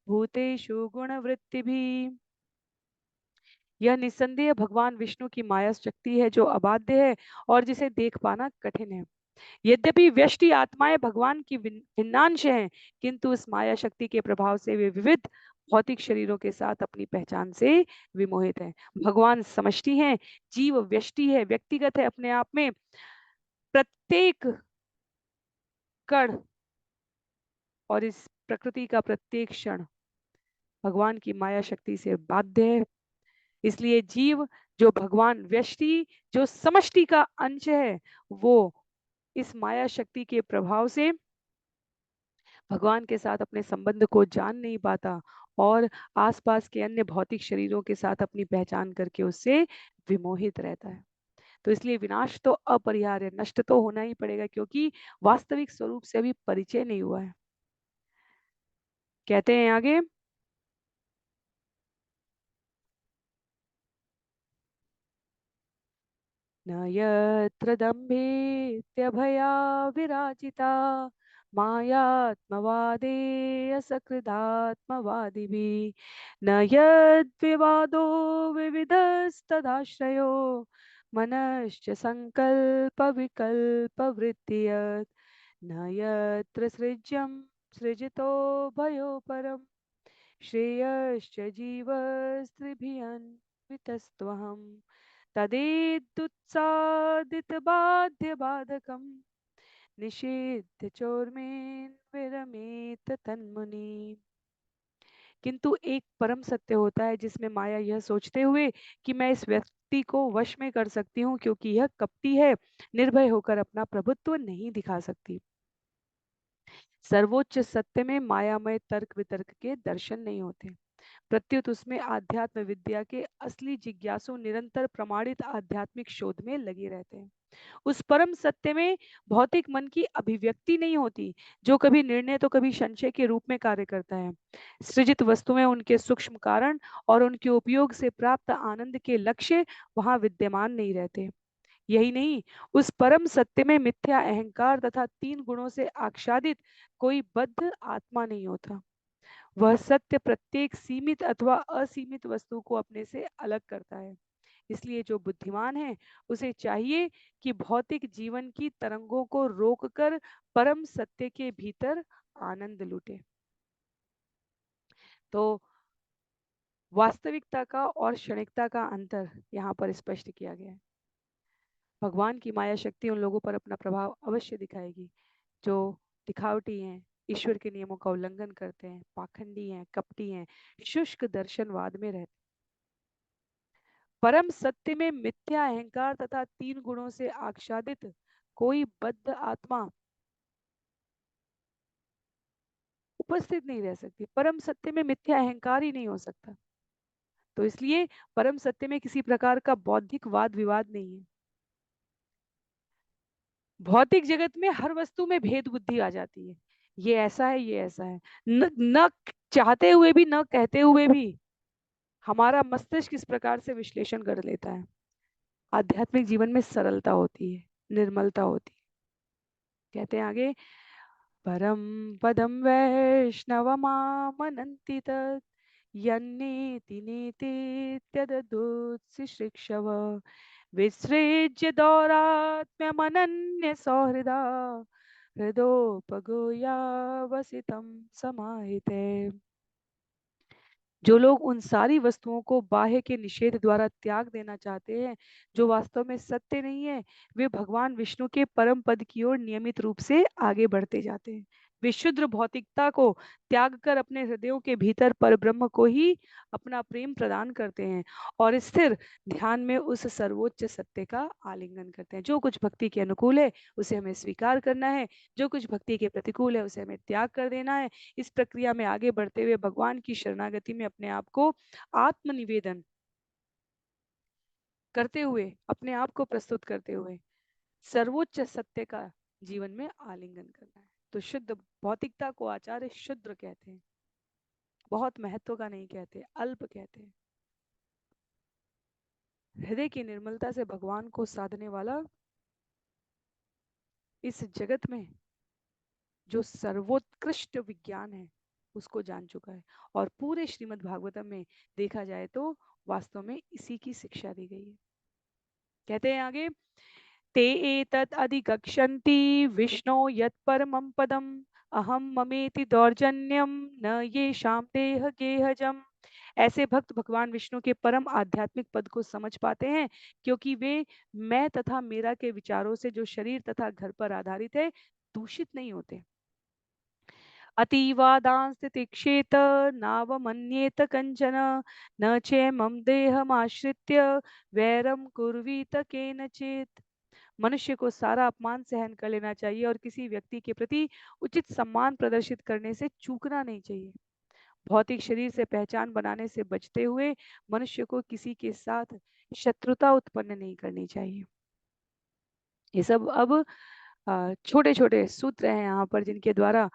भूतेषु गुणवृत्तिभिः। यह निस्संदेह भगवान विष्णु की माया शक्ति है जो अबाध्य है और जिसे देख पाना कठिन है। यद्यपि व्यष्टि आत्माएं भगवान की भिन्नांश हैं, किंतु उस माया शक्ति के प्रभाव से वे विविध भौतिक शरीरों के साथ अपनी पहचान से विमोहित हैं। भगवान समष्टि हैं, जीव व्यष्टि है, व्यक्तिगत है अपने आप में। प्रत्येक कण और इस प्रकृति का प्रत्येक क्षण भगवान की माया शक्ति से बाध्य है। इसलिए जीव जो भगवान व्यष्टि जो समष्टि का अंश है, वो इस माया शक्ति के प्रभाव से भगवान के साथ अपने संबंध को जान नहीं पाता और आसपास के अन्य भौतिक शरीरों के साथ अपनी पहचान करके उससे विमोहित रहता है। तो इसलिए विनाश तो अपरिहार्य, नष्ट तो होना ही पड़ेगा, क्योंकि वास्तविक स्वरूप से अभी परिचय नहीं हुआ है। कहते हैं आगे, न यत्र दम्भेत्यभया विराजिता मायात्मवादे असकृदात्मवादिभिः न यद्विवादो विविधस्तदाश्रयो मनश्च सङ्कल्पविकल्पवृत्तियत् न यत्र सृज्यं सृजितो भयो परम् श्रेयश्च जीवस्त्रिभियन्वितस्त्वहम् तदेतुत्सादितबाध्यबाधकम् निषेध्य चोर्मेन् विरमेत तन्मुनि। किंतु एक परम सत्य होता है जिसमें माया यह सोचते हुए कि मैं इस व्यक्ति को वश में कर सकती हूँ क्योंकि यह कपटी है, निर्भय होकर अपना प्रभुत्व नहीं दिखा सकती। सर्वोच्च सत्य में मायामय तर्क वितर्क के दर्शन नहीं होते, प्रत्युत उसमें आध्यात्म विद्या के असली जिज्ञासु निरंतर प्रमाणित आध्यात्मिक शोध में लगे रहते हैं। उस परम सत्य में भौतिक मन की अभिव्यक्ति नहीं होती, जो कभी निर्णय तो कभी संशय के रूप में कार्य करता है। सृजित वस्तुएं, उनके सूक्ष्म कारण और उनके उपयोग से प्राप्त आनंद के लक्ष्य वहां विद्यमान नहीं रहते। यही नहीं, उस परम सत्य में मिथ्या अहंकार तथा तीन गुणों से आच्छादित कोई बद्ध आत्मा नहीं होता। वह सत्य प्रत्येक सीमित अथवा असीमित वस्तु को अपने से अलग करता है। इसलिए जो बुद्धिमान है उसे चाहिए कि भौतिक जीवन की तरंगों को रोककर परम सत्य के भीतर आनंद लूटे। तो वास्तविकता का और क्षणिकता का अंतर यहाँ पर स्पष्ट किया गया है। भगवान की माया शक्ति उन लोगों पर अपना प्रभाव अवश्य दिखाएगी जो दिखावटी हैं, ईश्वर के नियमों का उल्लंघन करते हैं, पाखंडी हैं, कपटी हैं, शुष्क दर्शनवाद में रहते। परम सत्य में मिथ्या अहंकार तथा तीन गुणों से आच्छादित कोई बद्ध आत्मा उपस्थित नहीं रह सकती। परम सत्य में मिथ्या अहंकार ही नहीं हो सकता। तो इसलिए परम सत्य में किसी प्रकार का बौद्धिक वाद विवाद नहीं है। भौतिक जगत में हर वस्तु में भेद बुद्धि आ जाती है, ये ऐसा है, ये ऐसा है, न चाहते हुए भी न कहते हुए भी हमारा मस्तिष्क किस प्रकार से विश्लेषण कर लेता है। आध्यात्मिक जीवन में सरलता होती है, निर्मलता होती है। कहते हैं आगे, परम पदम वैष्णवमामनन्ति तत् यन्नेति नेतीत्यददुत्सि शिक्षव विसृज्य दौरात्म्यमनन्य सौहृदा हृदोपगूया वसितं समाहिते। जो लोग उन सारी वस्तुओं को बाह्य के निषेध द्वारा त्याग देना चाहते हैं जो वास्तव में सत्य नहीं है, वे भगवान विष्णु के परम पद की ओर नियमित रूप से आगे बढ़ते जाते हैं। वे शुद्र भौतिकता को त्याग कर अपने हृदयों के भीतर पर ब्रह्म को ही अपना प्रेम प्रदान करते हैं और स्थिर ध्यान में उस सर्वोच्च सत्य का आलिंगन करते हैं। जो कुछ भक्ति के अनुकूल है उसे हमें स्वीकार करना है, जो कुछ भक्ति के प्रतिकूल है उसे हमें त्याग कर देना है। इस प्रक्रिया में आगे बढ़ते हुए भगवान की शरणागति में अपने आप को आत्मनिवेदन करते हुए, अपने आप को प्रस्तुत करते हुए सर्वोच्च सत्य का जीवन में आलिंगन करना है। तो शुद्ध भौतिकता को आचार्य शुद्र कहते हैं, बहुत महत्व का नहीं कहते, अल्प कहते हैं। हृदय की निर्मलता से भगवान को साधने वाला इस जगत में जो सर्वोत्कृष्ट विज्ञान है उसको जान चुका है। और पूरे श्रीमद् भागवतम में देखा जाए तो वास्तव में इसी की शिक्षा दी गई है। कहते हैं आगे, ते एतत् अधिगच्छन्ति विष्णो यत् परमं पदम् अहम ममेति दौर्जन्यम न येषां देह गेहजम। ऐसे भक्त भगवान विष्णु के परम आध्यात्मिक पद को समझ पाते हैं क्योंकि वे मैं तथा मेरा के विचारों से जो शरीर तथा घर पर आधारित है दूषित नहीं होते। अतीवादांस्ति तिक्षेत नावमन्येत कंचन न चेमं देहमाश्रित्य वैरम कुर्वीत केनचित। मनुष्य को सारा अपमान सहन कर लेना चाहिए और किसी व्यक्ति के प्रति उचित सम्मान प्रदर्शित करने से चूकना नहीं चाहिए। भौतिक शरीर से पहचान बनाने से बचते हुए मनुष्य को किसी के साथ शत्रुता उत्पन्न नहीं करनी चाहिए। ये सब अब छोटे छोटे सूत्र हैं यहाँ पर जिनके द्वारा,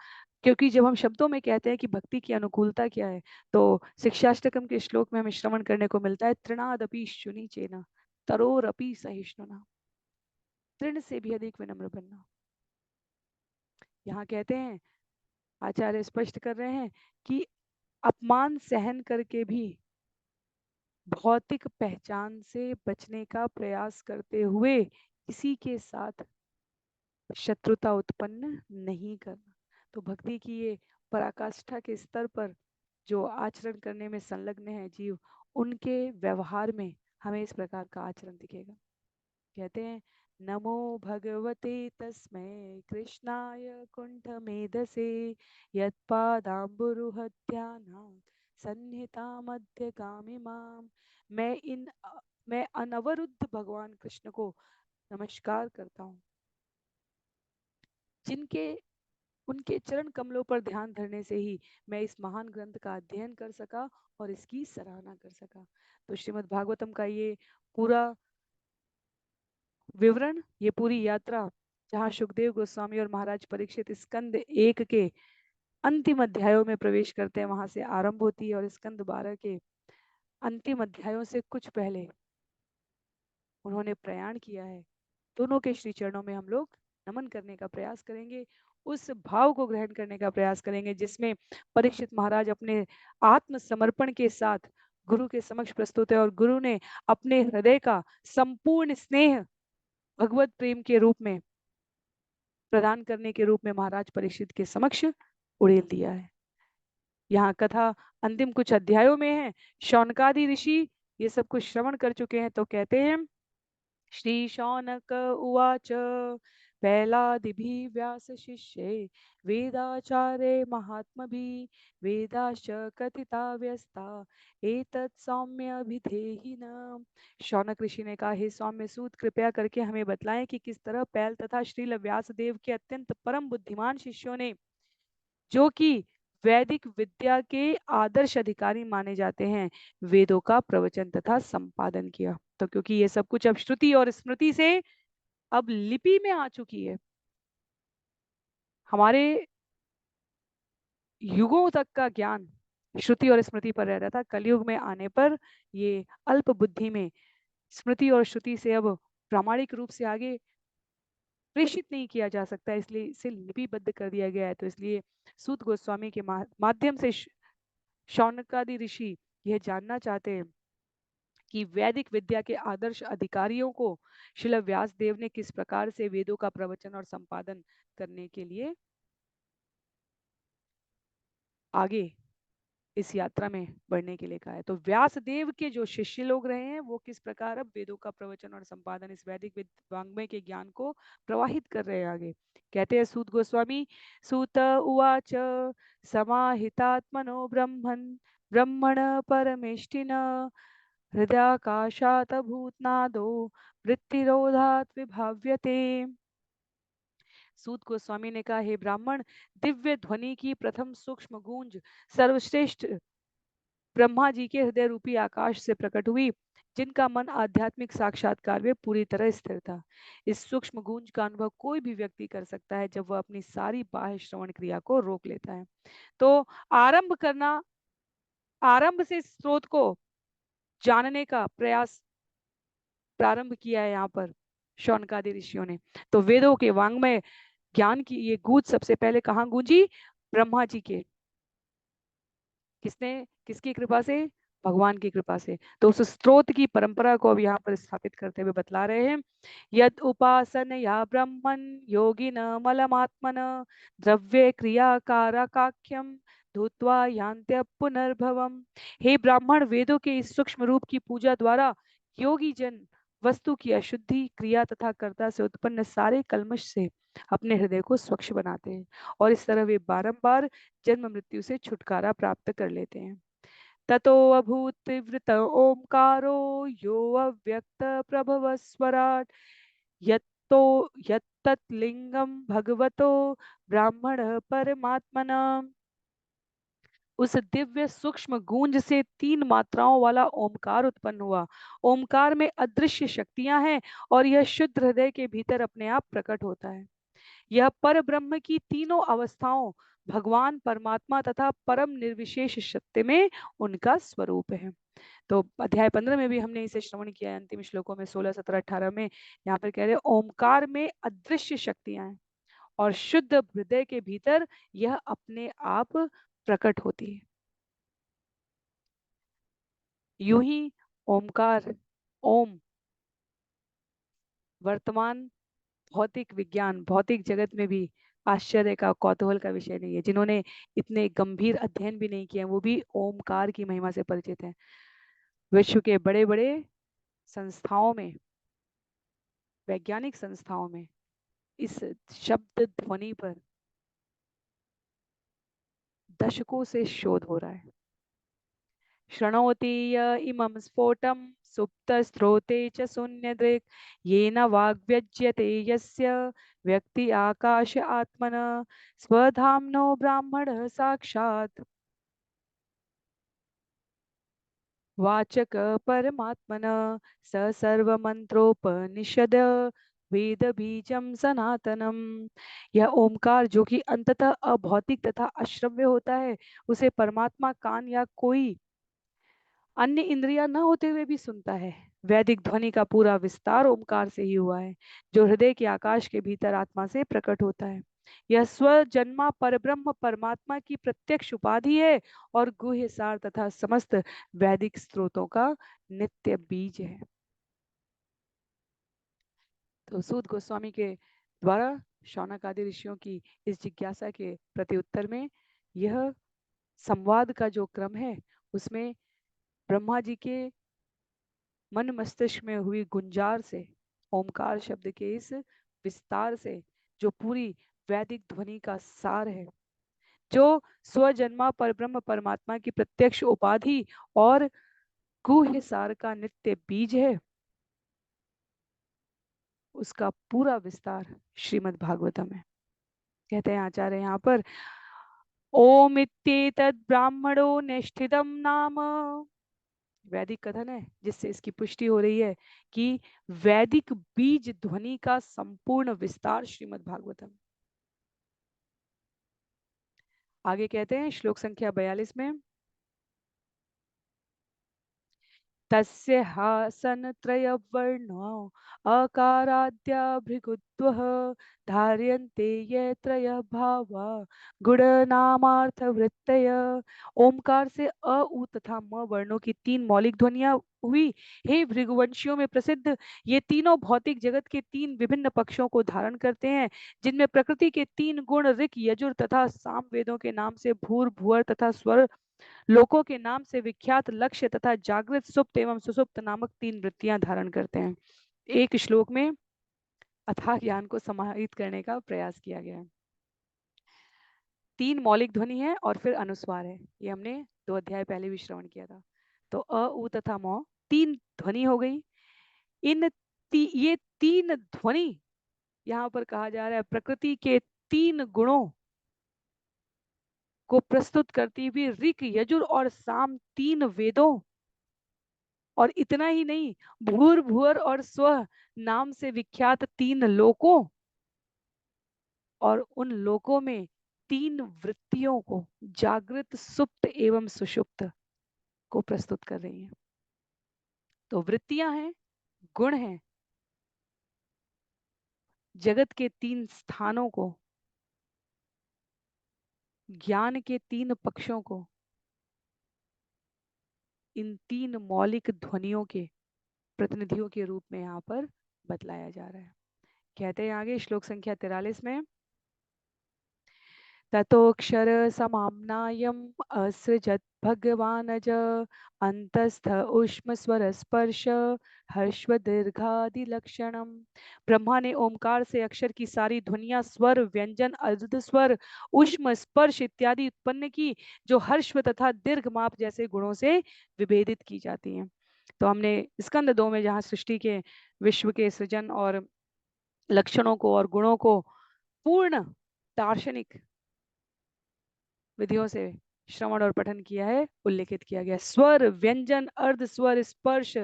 क्योंकि जब हम शब्दों में कहते हैं कि भक्ति की अनुकूलता क्या है, तो शिक्षाष्टकम के श्लोक में हमें श्रवण करने को मिलता है, तृणादपि शुनि चेना तरोरपि सहिष्णुना, तृण से भी अधिक विनम्र बनना। यहाँ कहते हैं, आचार्य स्पष्ट कर रहे हैं कि अपमान सहन करके भी भौतिक पहचान से बचने का प्रयास करते हुए किसी के साथ शत्रुता उत्पन्न नहीं करना। तो भक्ति की ये पराकाष्ठा के स्तर पर जो आचरण करने में संलग्न है जीव, उनके व्यवहार में हमें इस प्रकार का आचरण दिखेगा। कहते हैं, नमो भगवते तस्मै कृष्णाय कुंठ मेधसे यत्पादाम्बुरुहध्याना सन्निहिता मध्य गामी माम। मैं अनवरुद्ध भगवान कृष्ण को नमस्कार करता हूँ, जिनके उनके चरण कमलों पर ध्यान धरने से ही मैं इस महान ग्रंथ का अध्ययन कर सका और इसकी सराहना कर सका। तो श्रीमद् भागवतम का ये पूरा विवरण, ये पूरी यात्रा, जहाँ सुखदेव गोस्वामी और महाराज परीक्षित स्कंद 1 के अंतिम अध्यायों में प्रवेश करते हैं, वहां से आरंभ होती है और स्कंद 12 के अंतिम अध्यायों से कुछ पहले उन्होंने प्रयाण किया है। दोनों के श्री चरणों में हम लोग नमन करने का प्रयास करेंगे, उस भाव को ग्रहण करने का प्रयास करेंगे जिसमें परीक्षित महाराज अपने आत्मसमर्पण के साथ गुरु के समक्ष प्रस्तुत है और गुरु ने अपने हृदय का संपूर्ण स्नेह भगवत प्रेम के रूप में प्रदान करने के रूप में महाराज परीक्षित के समक्ष उड़ेल दिया है। यहाँ कथा अंतिम कुछ अध्यायों में है। शौनकादि ऋषि ये सब कुछ श्रवण कर चुके हैं, तो कहते हैं, श्री शौनक उवाच पैलादिभिः व्यास शिष्ये वेदाचार्य महात्मभिः वेदाश्च कथिता व्यस्ता एतत् सौम्यभिधेहिनां। शौनक ऋषि ने कहा, हे सौम्य सूत, कृपया करके हमें बतलाएं कि किस तरह पैल तथा श्रील व्यासदेव के अत्यंत परम बुद्धिमान शिष्यों ने, जो कि वैदिक विद्या के आदर्श अधिकारी माने जाते हैं, वेदों का प्रवचन तथा संपादन किया। तो क्योंकि ये सब कुछ अब श्रुति और स्मृति से अब लिपि में आ चुकी है, हमारे युगों तक का ज्ञान श्रुति और स्मृति पर रह रहा था। कलयुग में आने पर ये अल्प बुद्धि में स्मृति और श्रुति से अब प्रामाणिक रूप से आगे प्रेषित नहीं किया जा सकता, इसलिए इसे लिपिबद्ध कर दिया गया है। तो इसलिए सूत गोस्वामी के माध्यम से शौनकादि ऋषि यह जानना चाहते हैं कि वैदिक विद्या के आदर्श अधिकारियों को श्रील व्यास देव ने किस प्रकार से वेदों का प्रवचन और संपादन करने के लिए आगे इस यात्रा में बढ़ने के लिए कहा है। तो व्यास देव के जो शिष्य लोग रहे हैं, वो किस प्रकार अब वेदों का प्रवचन और संपादन, इस वैदिक वांग्मय के ज्ञान को प्रवाहित कर रहे हैं आगे। कहते हैं सूत गोस्वामी, सूत उवाच समाहितात्मनो ब्रह्मण परमेष्टिन हृदयाकाशात् भूतनादो वृत्तिरोधात् विभाव्यते। सूत गोस्वामी ने कहा, हे ब्राह्मण, दिव्य ध्वनि की प्रथम सूक्ष्म गूंज सर्वश्रेष्ठ ब्रह्मा जी के हृदय रूपी आकाश से प्रकट हुई, जिनका मन आध्यात्मिक साक्षात्कार में पूरी तरह स्थिर था। इस सूक्ष्म गूंज का अनुभव कोई भी व्यक्ति कर सकता है जब वह अपनी सारी बाह्य श्रवण क्रिया को रोक लेता है। तो आरंभ करना, आरंभ से स्रोत को जानने का प्रयास प्रारंभ किया है यहाँ पर शौनकादि ऋषियों ने। तो वेदों के वांग्मय ज्ञान की ये गूंज सबसे पहले कहाँ गूंजी? ब्रह्मा जी के, किसने, किसकी कृपा से? भगवान की कृपा से। तो उस स्त्रोत की परंपरा को अब यहाँ पर स्थापित करते हुए बतला रहे हैं, यद उपासन या ब्रह्मन योगिन मलमात्मन द्रव्य क्रिया कारकाख्यम धूत्वा यान्त्य पुनर्भवम। हे ब्राह्मण, वेदों के इस सूक्ष्म रूप की पूजा द्वारा योगी जन वस्तु की अशुद्धि, क्रिया तथा कर्ता से उत्पन्न सारे कल्मश से अपने हृदय को स्वच्छ बनाते हैं और इस तरह वे बारंबार जन्म मृत्यु से छुटकारा प्राप्त कर लेते हैं। ततो अभूत ओमकारो यो अव्यक्त प्रभव स्वराट यत्तो यत्तत् लिंगम भगवतो ब्राह्मण परमात्मना। उस दिव्य सूक्ष्म गूंज से 3 मात्राओं वाला ओमकार उत्पन्न हुआ। ओमकार में अदृश्य शक्तियां हैं और यह शुद्ध हृदय के भीतर अपने आप प्रकट होता है। यह पर ब्रह्म की तीनों अवस्थाओं भगवान परमात्मा तथा परम निर्विशेष सत्य में उनका स्वरूप है। तो अध्याय 15 में भी हमने इसे श्रवण किया है, अंतिम श्लोकों में 16, 17, 18 में यहाँ पर कह रहे ओमकार में अदृश्य शक्तियां हैं और शुद्ध हृदय के भीतर यह अपने आप प्रकट होती है। यूं ही ओमकार, ओम वर्तमान भौतिक विज्ञान, भौतिक जगत में भी आश्चर्य का, कौतूहल का विषय नहीं है। जिन्होंने इतने गंभीर अध्ययन भी नहीं किए वो भी ओमकार की महिमा से परिचित हैं। विश्व के बड़े बड़े संस्थाओं में, वैज्ञानिक संस्थाओं में इस शब्द ध्वनि पर दशकों से शोध हो रहा है। शृणोति य इमं स्फोटं सुप्तस्रोते च शून्यदृक् येन वाग्व्यज्यते यस्य व्यक्ति आकाश आत्मन स्वधाम्नो ब्राह्मणः साक्षात् वाचक परमात्मन स सर्वमंत्रोपनिषद वेद बीजम सनातनम। यह ओमकार जो कि अंततः अभौतिक तथा अश्रव्य होता है, उसे परमात्मा कान या कोई अन्य इंद्रियां न होते हुए भी सुनता है। वैदिक ध्वनि का पूरा विस्तार ओमकार से ही हुआ है, जो हृदय के आकाश के भीतर आत्मा से प्रकट होता है। यह स्वजन्मा परब्रह्म परमात्मा की प्रत्यक्ष उपाधि है और गुह्य सार तथा समस्त वैदिक स्रोतों का नित्य बीज है। तो सूत गोस्वामी के द्वारा शौनक आदि ऋषियों की इस जिज्ञासा के प्रत्युत्तर में यह संवाद का जो क्रम है, उसमें ब्रह्मा जी के मन मस्तिष्क में हुई गुंजार से, ओमकार शब्द के इस विस्तार से, जो पूरी वैदिक ध्वनि का सार है, जो स्वजन्मा परब्रह्म परमात्मा की प्रत्यक्ष उपाधि और गुह्य सार का नित्य बीज है, उसका पूरा विस्तार श्रीमद् भागवतम है। कहते हैं आचार्य यहाँ पर, ओम इत्येतद् ब्राह्मणो निष्ठितम नाम, वैदिक कथन है जिससे इसकी पुष्टि हो रही है कि वैदिक बीज ध्वनि का संपूर्ण विस्तार श्रीमद् भागवतम। आगे कहते हैं श्लोक संख्या 42 में, तस्य हासनत्रयवर्णो अकाराद्या भृगुद्वः धार्यन्ते ये त्रयः भावा गुणनामार्थवृत्तय। ओमकार से अ उ तथा म वर्णों की 3 मौलिक ध्वनियां हुई। हे भृगुवंशियों में प्रसिद्ध ये तीनों भौतिक जगत के 3 विभिन्न पक्षों को धारण करते हैं, जिनमें प्रकृति के 3 गुण ऋक, यजुर तथा साम वेदों के नाम से भूर, भुवर तथा स्वर लोकों के नाम से विख्यात लक्ष्य तथा जागृत, सुप्त एवं सुसुप्त नामक 3 वृत्तियां धारण करते हैं। एक श्लोक में अथाह ज्ञान को समाहित करने का प्रयास किया गया है। 3 मौलिक ध्वनि है और फिर अनुस्वार है, ये हमने 2 अध्याय पहले भी श्रवण किया था। तो अ उ तथा म 3 ध्वनि हो गई। ये 3 ध्वनि यहाँ पर कहा जा रहा है प्रकृति के 3 गुणों को प्रस्तुत करती हुई ऋक, यजुर और साम 3 वेदों, और इतना ही नहीं, भूर, भुवर और स्व नाम से विख्यात 3 लोकों, और उन लोकों में 3 वृत्तियों को, जागृत, सुप्त एवं सुषुप्त को प्रस्तुत कर रही हैं। तो वृत्तियां हैं, गुण हैं, जगत के 3 स्थानों को, ज्ञान के 3 पक्षों को इन 3 मौलिक ध्वनियों के प्रतिनिधियों के रूप में यहाँ पर बतलाया जा रहा है। कहते हैं आगे श्लोक संख्या 43 में, ततोऽक्षर समाम्नायम् असृजत् भगवानज अंतस्थ उष्म स्वर स्पर्श हर्ष्व दीर्घादिलक्षणम। ब्रह्मा ने ओमकार से अक्षर की सारी ध्वनियां, स्वर, व्यंजन, अर्ध स्वर, उष्म, स्पर्श इत्यादि उत्पन्न की, जो हर्ष्व तथा दीर्घ माप जैसे गुणों से विभेदित की जाती हैं। तो हमने स्कंद 2 में जहाँ सृष्टि के, विश्व के सृजन और लक्षणों को और गुणों को पूर्ण दार्शनिक विधियों से श्रवण और पठन किया है, उल्लेखित किया गया। स्वर, व्यंजन, अर्ध स्वर, स्पर्श,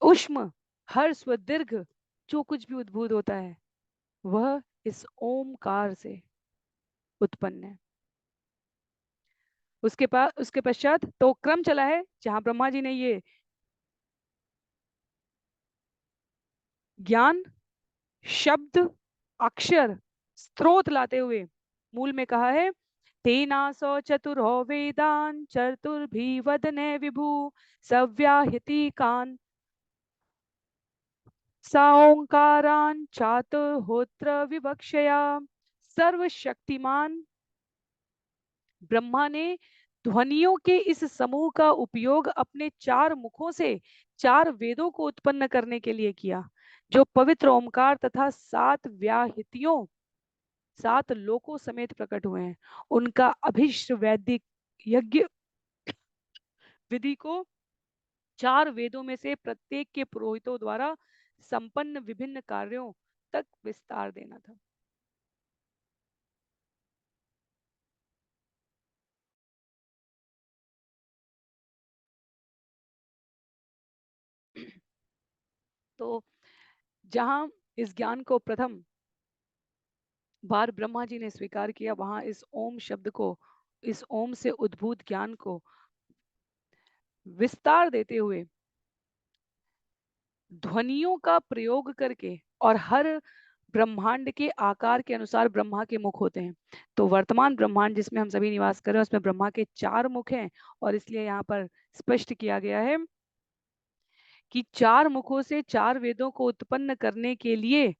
उष्म, हर्ष व दीर्घ, जो कुछ भी उद्भूत होता है वह इस ओमकार से उत्पन्न है। उसके पश्चात तो क्रम चला है जहां ब्रह्मा जी ने ये ज्ञान, शब्द, अक्षर, स्त्रोत लाते हुए मूल में कहा है, तेनासो चतुरो वेदान चतुर्भी वदने विभु सव्याहति कान साओंकारान चातुर्होत्र विवक्षया। सर्वशक्तिमान ब्रह्मा ने ध्वनियों के इस समूह का उपयोग अपने 4 मुखों से 4 वेदों को उत्पन्न करने के लिए किया, जो पवित्र ओमकार तथा 7 व्याहृतियों, 7 लोकों समेत प्रकट हुए हैं। उनका अभिष्ट वैदिक यज्ञ विधि को 4 वेदों में से प्रत्येक के पुरोहितों द्वारा संपन्न विभिन्न कार्यों तक विस्तार देना था। तो जहां इस ज्ञान को प्रथम बार ब्रह्मा जी ने स्वीकार किया, वहां इस ओम शब्द को, इस ओम से उद्भूत ज्ञान को विस्तार देते हुए ध्वनियों का प्रयोग करके, और हर ब्रह्मांड के आकार के अनुसार ब्रह्मा के मुख होते हैं। तो वर्तमान ब्रह्मांड जिसमें हम सभी निवास कर रहे हैं उसमें ब्रह्मा के 4 मुख हैं, और इसलिए यहाँ पर स्पष्ट किया गया है कि 4 मुखों से 4 वेदों को उत्पन्न करने के लिए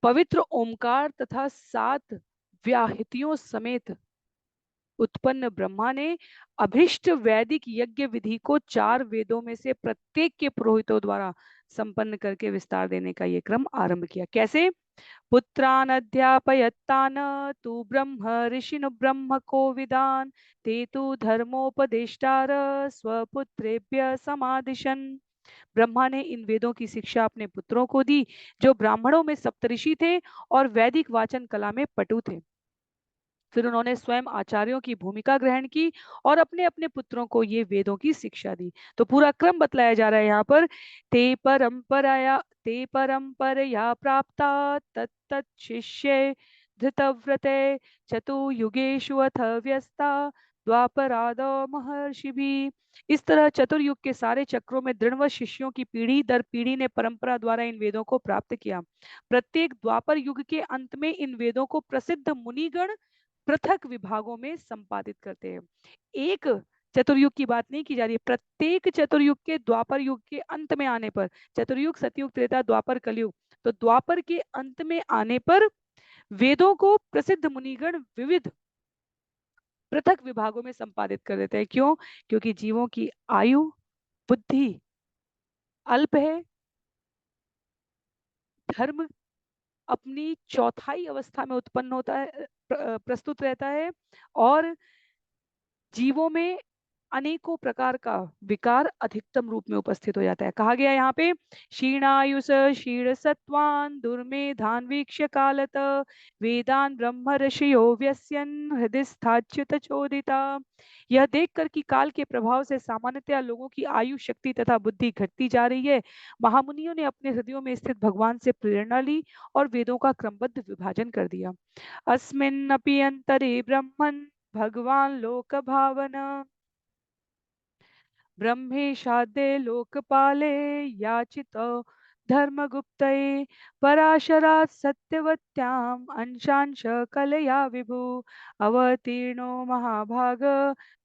पवित्र ओमकार तथा 7 व्याहृतियों समेत उत्पन्न ब्रह्मा ने अभिष्ट वैदिक यज्ञ विधि को 4 वेदों में से प्रत्येक के पुरोहितों द्वारा संपन्न करके विस्तार देने का ये क्रम आरंभ किया। कैसे? पुत्रान अध्यापयत्तान तु ब्रह्म ऋषिनु ब्रह्म को विदान ते तु धर्मोपदेष्टार स्वपुत्रेभ्य समादिशन। ब्रह्मा ने इन वेदों की शिक्षा अपने पुत्रों को दी, जो ब्राह्मणों में सप्तऋषि थे और वैदिक वाचन कला में पटु थे। फिर उन्होंने स्वयं आचार्यों की भूमिका ग्रहण की और अपने अपने पुत्रों को ये वेदों की शिक्षा दी। तो पूरा क्रम बतलाया जा रहा है यहाँ पर, ते परंपरया प्राप्ता तत्त शिष्य धृतव्रते चतुर्युगेषु अथ व्यस्ता द्वापरादो महर्षि भी। इस तरह चतुर्युग के सारे चक्रों में दृढ़ शिष्यों की पीढ़ी दर पीढ़ी ने परंपरा द्वारा इन वेदों को प्राप्त किया। प्रत्येक द्वापर युग के अंत में इन वेदों को प्रसिद्ध मुनिगण पृथक विभागों में संपादित करते हैं। एक चतुर्युग की बात नहीं की जा रही है, प्रत्येक चतुर्युग के द्वापर युग के अंत में आने पर, चतुर्युग, सतयुग, त्रेता, द्वापर, कलयुग, तो द्वापर के अंत में आने पर वेदों को प्रसिद्ध मुनिगण विविध पृथक विभागों में संपादित कर देते हैं। क्यों? क्योंकि जीवों की आयु, बुद्धि अल्प है, धर्म अपनी चौथाई अवस्था में उत्पन्न होता है, प्रस्तुत रहता है, और जीवों में अनेकों प्रकार का विकार अधिकतम रूप में उपस्थित हो जाता है। कहा गया यहाँ पे, क्षीणायुष क्षीण सत्वान दुर्मेधान वीक्ष्य कालत वेदान ब्रह्म ऋषियो व्यस्यन हृदय स्थाच्युत चोदिता। यह देखकर कि काल के प्रभाव से सामान्यतया लोगों की आयु, शक्ति तथा बुद्धि घटती जा रही है, महामुनियों ने अपने हृदयों में स्थित भगवान से प्रेरणा ली और वेदों का क्रमबद्ध विभाजन कर दिया। अस्मिन्नपि अंतरे ब्रह्मन् भगवान लोक भावना ब्रह्मेशाद्य लोकपाले याचितो धर्मगुप्तये पराशरात् सत्यवत्याम् अंशांश कलया विभु अवतीर्णो महाभाग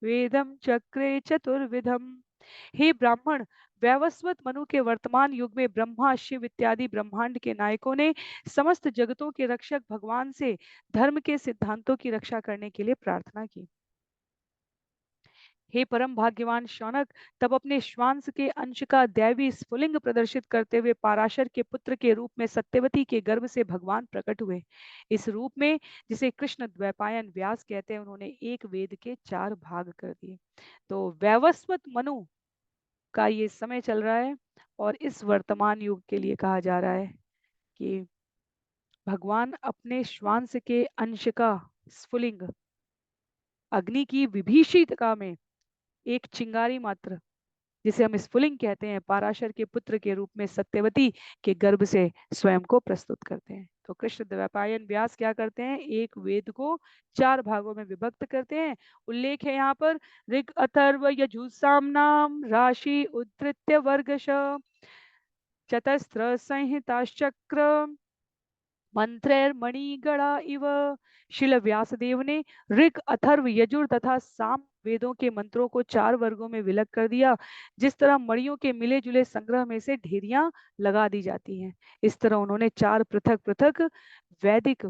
वेदं चक्रे चतुर्विधम्। हे ब्राह्मण, वैवस्वत मनु के वर्तमान युग में ब्रह्मा शिव इत्यादि ब्रह्मांड के नायकों ने समस्त जगतों के रक्षक भगवान से धर्म के सिद्धांतों की रक्षा करने के लिए प्रार्थना की। हे परम भाग्यवान शौनक, तब अपने श्वांस के अंश का दैवी स्फुलिंग प्रदर्शित करते हुए पाराशर के पुत्र के रूप में सत्यवती के गर्भ से भगवान प्रकट हुए। इस रूप में, जिसे कृष्ण द्वैपायन व्यास कहते हैं, उन्होंने एक वेद के 4 भाग कर दिए। तो वैवस्वत मनु का ये समय चल रहा है और इस वर्तमान युग के लिए कहा जा रहा है कि भगवान अपने श्वांस के अंश का स्फुलिंग अग्नि की विभीषिका में एक चिंगारी मात्र, जिसे हम स्फुलिंग कहते हैं, पाराशर के पुत्र के रूप में सत्यवती के गर्भ से स्वयं को प्रस्तुत करते हैं। तो कृष्ण द्वैपायन व्यास क्या करते हैं, एक वेद को 4 भागों में विभक्त करते हैं। उल्लेख है यहाँ पर ऋग अथर्व यजुः सामनाम राशि उद्धृत्य वर्गश चतस्र संहिताश्चक्र मंत्रैर्मणिगणा इव। शिल व्यासदेव ने ऋग अथर्व यजुर तथा साम वेदों के मंत्रों को 4 वर्गों में विलग कर दिया। जिस तरह मणियों के मिले जुले संग्रह में से ढेरियां लगा दी जाती हैं, इस तरह उन्होंने 4 पृथक पृथक वैदिक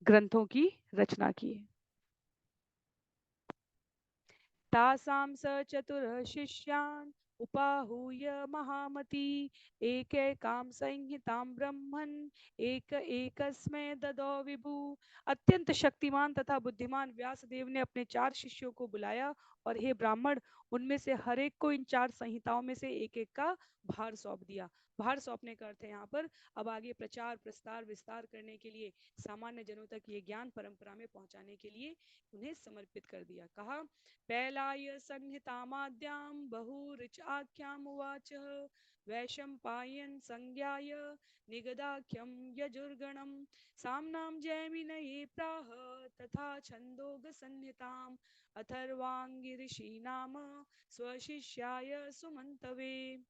ग्रंथों की रचना की है। तासां स चतुरः शिष्यान् उपाहूय महामती एकैकां संहितां ब्रह्मन् एक एकस्मै ददौ विभु। अत्यंत शक्तिमान तथा बुद्धिमान व्यासदेव ने अपने 4 शिष्यों को बुलाया और हे ब्राह्मण, उनमें से हर एक को इन 4 संहिताओं में से एक एक का भार सौंप दिया। भार सौंपने का अर्थ है यहाँ पर अब आगे प्रचार प्रसार विस्तार करने के लिए, सामान्य जनों तक ये ज्ञान परंपरा में पहुंचाने के लिए उन्हें समर्पित कर दिया। कहा, पैलाय संहितामाद्यां बहुरिच आख्याम उवाच वैशंपायन संज्ञाय निगदाख्यम यजुर्गणम सामनां जैमिनये प्राह तथा छंदोग संहिताम अथर्वांगिऋषि नाम स्वशिष्याय सुमंतवे।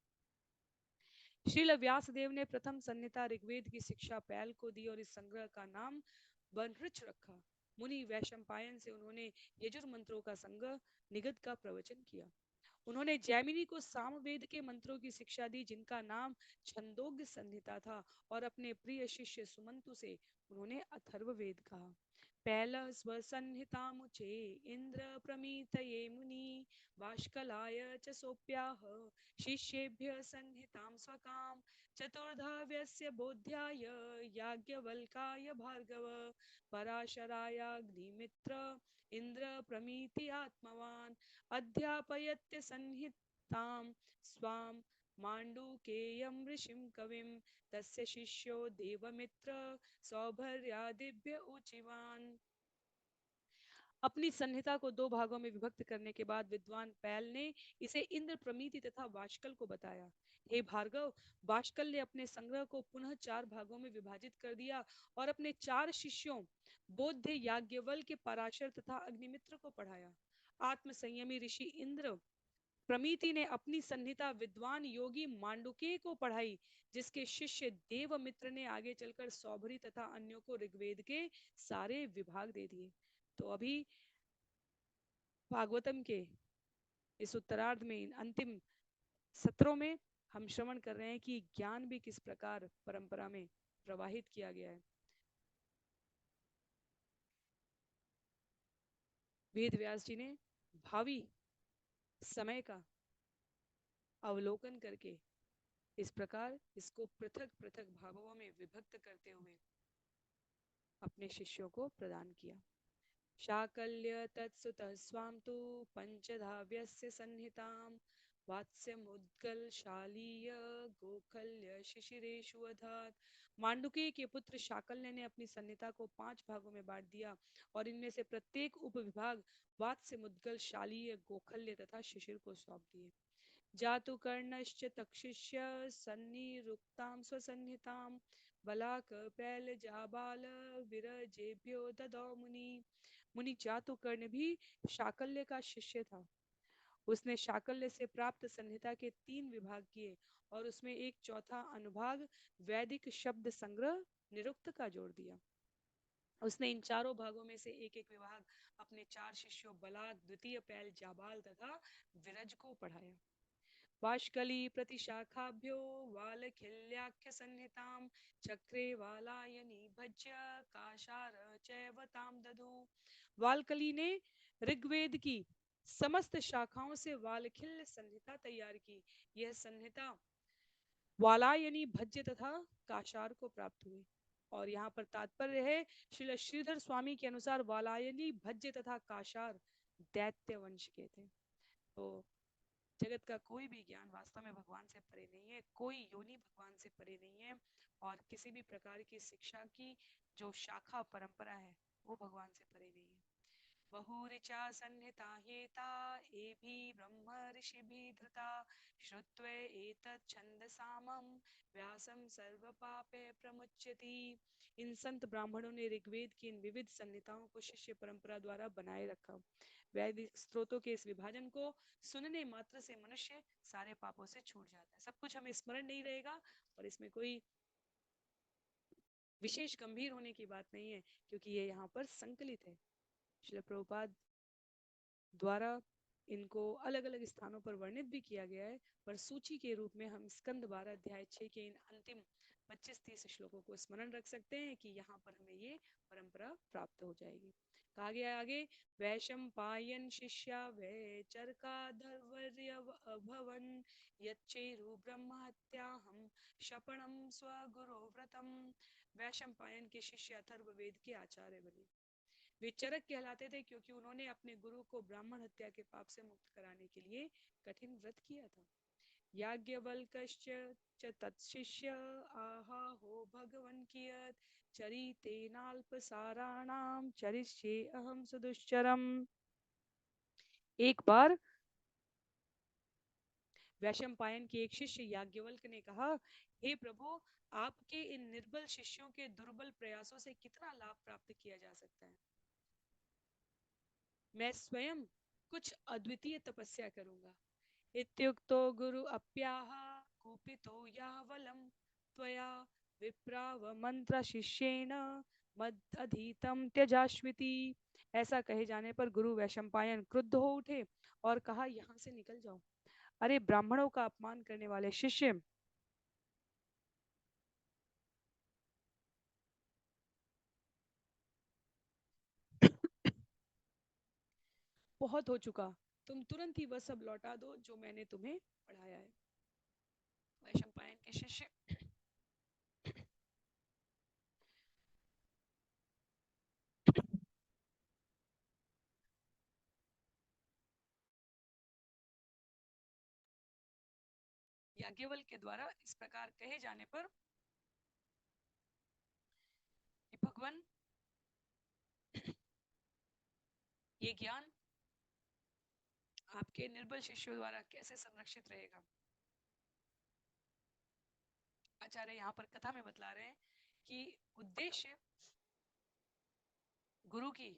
श्रील व्यासदेव ने प्रथम संहिता ऋग्वेद की शिक्षा पैल को दी और इस संग्रह का नाम बनऋच रखा। मुनि वैशंपायन से उन्होंने यजुर मंत्रों का संग्रह निगद का प्रवचन किया। उन्होंने जैमिनी को सामवेद के मंत्रों की शिक्षा दी, जिनका नाम छंदोग्य संहिता था, और अपने प्रिय शिष्य सुमंतु से उन्होंने अथर्ववेद कहा। पैल स्वसंहितामुचे इंद्र प्रमीतये मुनि बाष्कलाय च सोप्याह शिष्येभ्य संहितां स्वकां चतुर्धा व्यस्य बोध्याय याज्ञवल्काय भार्गव पराशरायाग्निमित्र इंद्र प्रमीति आत्मवान् अध्यापयत्य संहितां स्वां माण्डुकेयं ऋषिं कविं तस्य शिष्यो देवमित्र सौभर्यादिभ्य ऊचिवान्। अपनी संहिता को 2 भागों में विभक्त करने के बाद विद्वान पैल ने इसे इंद्र प्रमीति तथा वाष्कल को बताया। हे भार्गव, वाष्कल ने अपने संग्रह को पुनः 4 भागों में विभाजित कर दिया और अपने 4 शिष्यों बोध्य याज्ञवल्क्य पराशर तथा अग्निमित्र को पढ़ाया। आत्म संयमी ऋषि इंद्र प्रमिति ने अपनी संहिता विद्वान योगी मांडुके को पढ़ाई, जिसके शिष्य देवमित्र ने आगे चलकर सौभरी तथा अन्यों को ऋग्वेद के सारे विभाग दे दिए। तो अभी भागवतम के इस उत्तरार्ध में अंतिम सत्रों में हम श्रवण कर रहे हैं कि ज्ञान भी किस प्रकार परंपरा में प्रवाहित किया गया है। वेद व्यास जी ने भावी समय का अवलोकन करके इस प्रकार इसको पृथक पृथक भागों में विभक्त करते हुए अपने शिष्यों को प्रदान किया। शाकल्य तत्सुतः स्वाम तु पंचधाव्यस्य संहितां वात्स्यमुद्गलशालीय गोखल्य शिशिरेषु अधात्। मांडुके के पुत्र शाकल्य ने अपनी संहिता को 5 भागों में बांट दिया और इनमें से प्रत्येक उपविभाग वात्स्य मुद्गल शालीय गोखल्य तथा शिशिर को सौंप दिए। जातु कर्णश्च तक्षिष्य सन्निरुक्तां स्वसंहितां बलाक पैल जाबाल विरजेभ्यो ददौ मुनि। मुनि जातुकर्ण भी शाकल्य का शिष्य था। उसने शाकल्य से प्राप्त संहिता के 3 विभाग किए और उसमें एक चौथा अनुभाग वैदिक शब्द संग्रह निरुक्त का जोड़ दिया। उसने इन चारों भागों में से एक एक विभाग अपने 4 शिष्यों बलाक, द्वितीय पैल, जाबाल तथा विरज को पढ़ाया। वाष्कली प्रतिशाखाभ्यो वालखिल्याख्य संहितां चक्रे वालायनी भज्य काशार चैवतां दधु। वालकली ने ऋग्वेद की समस्त शाखाओं से वालखिल्य संहिता तैयार की। यह संहिता वालायनी भज्य तथा काशार को प्राप्त हुई। और यहाँ पर तात्पर्य है श्री श्रीधर स्वामी के अनुसार वालायनी भज्य तथा काशार दैत्य वंश के थे। तो जगत का कोई भी ज्ञान वास्तव में भगवान से परे नहीं है, कोई योनि भगवान से परे नहीं है, और किसी भी प्रकार की शिक्षा की जो शाखा परंपरा है वो भगवान से परे नहीं है। बहुरिचा संहिता हेता एभि ब्रह्म ऋषिभिः धृता श्रुत्वे एतत् छन्दसामं व्यासं सर्वपापे प्रमुच्यति। इन संत ब्राह्मणों ने ऋग्वेद की इन विविध संहिताओं को शिष्य परंपरा द्वारा बनाए रखा। वैदिक स्त्रोतों के इस विभाजन को सुनने मात्र से मनुष्य सारे पापों से छूट जाता है। सब कुछ हमें स्मरण नहीं रहेगा और इसमें कोई विशेष गंभीर होने की बात नहीं है, क्योंकि ये यहाँ पर संकलित है। श्रील प्रभुपाद द्वारा इनको अलग अलग स्थानों पर वर्णित भी किया गया है, पर सूची के रूप में हम स्कंद 12 अध्याय 6 के इन अंतिम 25-30 श्लोकों को स्मरण रख सकते हैं कि यहाँ पर हमें ये परंपरा प्राप्त हो जाएगी। कहा गया आगे, वैशंपायन शिष्या वै चरकाधर्वर्य अभवन यच्चेरु ब्रह्महत्याहं शपणम स्वगुरो व्रतम। वैशंपायन के शिष्य अथर्ववेद के आचार्य बने। वे चरक कहलाते थे क्योंकि उन्होंने अपने गुरु को ब्राह्मण हत्या के पाप से मुक्त कराने के लिए कठिन व्रत किया था। याज्ञवल्क्यश्च च तत्शिष्य आहाहो भगवन् कियत् चरितेनाल्पसाराणां चरिष्ये अहं सुदुश्चरम्। एक बार वैशंपायन के एक शिष्य याज्ञवल्क्य ने कहा, हे प्रभु, आपके इन निर्बल शिष्यों के दुर्बल प्रयासों से कितना लाभ प्राप्त किया जा सकता है। मैं स्वयं कुछ अद्वितीय तपस्या करूंगा। इत्युक्तो गुरु अप्याह कुपितो यावलं त्वया विप्राव मंत्र शिष्येन मदधीतम त्यजाश्विति। ऐसा कहे जाने पर गुरु वैशंपायन क्रुद्ध हो उठे और कहा, यहाँ से निकल जाओ। अरे ब्राह्मणों का अपमान करने वाले शिष्य, बहुत हो चुका, तुम तुरंत ही वह सब लौटा दो जो मैंने तुम्हें पढ़ाया है। वैशंपायन के शिष्य याज्ञवल्क्य के द्वारा इस प्रकार कहे जाने पर कि भगवान, ये ज्ञान आपके निर्बल शिष्यों द्वारा कैसे संरक्षित रहेगा। आचार्य यहाँ पर कथा में बतला रहे हैं कि उद्देश्य गुरु की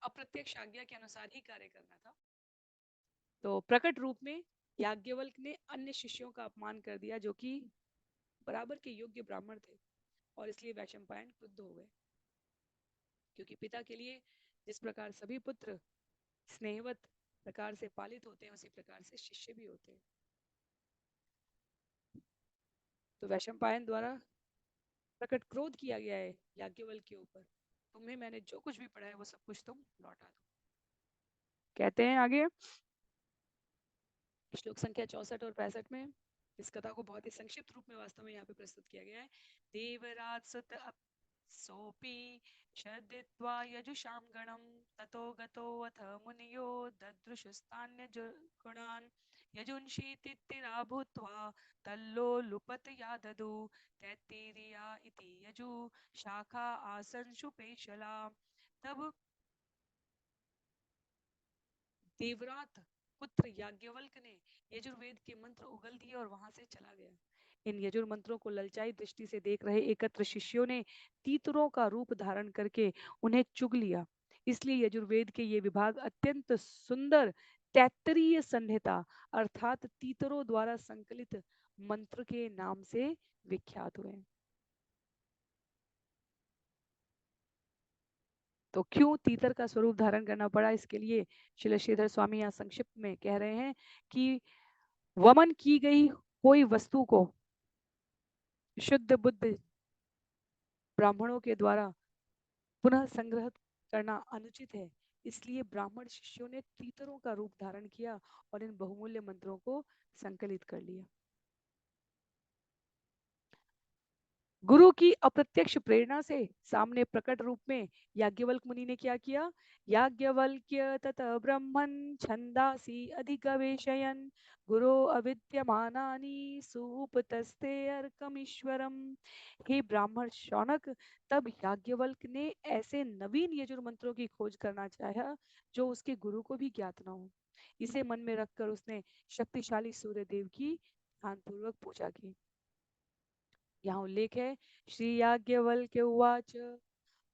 अप्रत्यक्ष आज्ञा के अनुसार ही कार्य करना था। तो प्रकट रूप में याज्ञवल्क्य ने अन्य शिष्यों का अपमान कर दिया जो कि बराबर के योग्य ब्राह्मण थे, और इसलिए वैशंपायन क्रुद्ध हो गए। क्योंकि पिता के लिए जिस प्रकार सभी पुत्र स्नेहवत प्रकार से पालित होते हैं, उसी प्रकार से शिष्य भी होते हैं। तो वैशंपायन द्वारा प्रकट क्रोध किया गया है याज्ञवल्क्य के ऊपर। तुम्हें मैंने जो कुछ भी पढ़ा है वो सब कुछ तुम लौटा दो। कहते हैं आगे श्लोक संख्या 64 और 65 में, इस कथा को बहुत ही संक्षिप्त रूप में वास्तव में यहाँ पे प्रस्तुत किया गया है। देवराज सुत सोपी शदित्वा यजुषां गणं ततो गतो अथ मुनियो ददृशुस्तान्य गुणान् यजुंषीतिरा भूत्वा तल्लोलुपत याददु तैत्तिरीया इति यजु शाखा आसंशु पेशला। तब देवरात पुत्र याज्ञवल्क्य ने यजुर्वेद के मंत्र उगल दिए और वहां से चला गया। इन यजुर मंत्रों को ललचाई दृष्टि से देख रहे एकत्र शिष्यों ने तीतरों का रूप धारण करके उन्हें चुग लिया। इसलिए यजुर्वेद के ये विभाग अत्यंत सुंदर तैत्तरीय संहिता अर्थात तीतरों द्वारा संकलित मंत्र के नाम से विख्यात हुए। तो क्यों तीतर का स्वरूप धारण करना पड़ा, इसके लिए श्रील श्रीधर स्वामी यहाँ संक्षिप्त में कह रहे हैं कि वमन की गई कोई वस्तु को शुद्ध बुद्ध ब्राह्मणों के द्वारा पुनः संग्रह करना अनुचित है। इसलिए ब्राह्मण शिष्यों ने तीतरों का रूप धारण किया और इन बहुमूल्य मंत्रों को संकलित कर लिया। गुरु की अप्रत्यक्ष प्रेरणा से सामने प्रकट रूप में याज्ञवल्क मुनि ने क्या किया? याज्ञवल्क्य तत ब्रह्मन् छंदासी अधिगवेशयन् गुरो अविद्यमानानि सुपतस्ते अर्कमीश्वरम। हे ब्राह्मण शौनक, तब याज्ञवल्क ने ऐसे नवीन यजुर मंत्रों की खोज करना चाहा जो उसके गुरु को भी ज्ञात न हो। इसे मन में रखकर उसने शक्तिशाली सूर्य देव की ध्यानपूर्वक पूजा की। यहाँ उल्लेख है, श्री याज्ञवल्क्य उवाच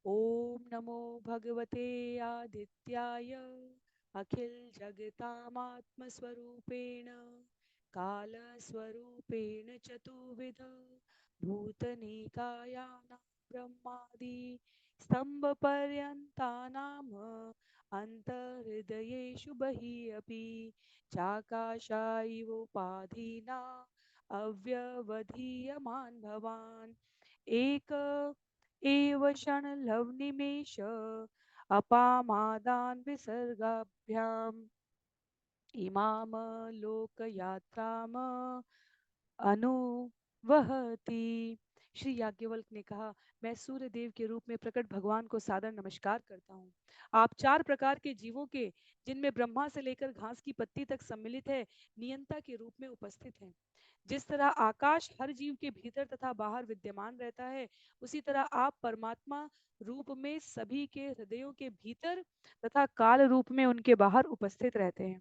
ओम नमो भगवते आदित्याय अखिल जगतामात्म स्वरूपेण काल स्वरूपेण चतुर्विध भूतनिकायानां ब्रह्मादि स्तंभ पर्यंतानाम अंतर्हृदयेषु बहिः अपि चाकाशा इवोपाधिना अव्यवधीयमान भवान् एक एव क्षणलवनिमेष अपामादान विसर्गाभ्याम इमाम लोकयात्राम अनुवहति। श्री याज्ञवल्क ने कहा, मैं सूर्य देव के रूप में प्रकट भगवान को सादर नमस्कार करता हूँ। आप चार प्रकार के जीवों के, जिनमें ब्रह्मा से लेकर घास की पत्ती तक सम्मिलित है, नियंता के रूप में उपस्थित हैं। जिस तरह आकाश हर जीव के भीतर तथा बाहर विद्यमान रहता है, उसी तरह आप परमात्मा रूप में सभी के हृदयों के भीतर तथा काल रूप में उनके बाहर उपस्थित रहते हैं।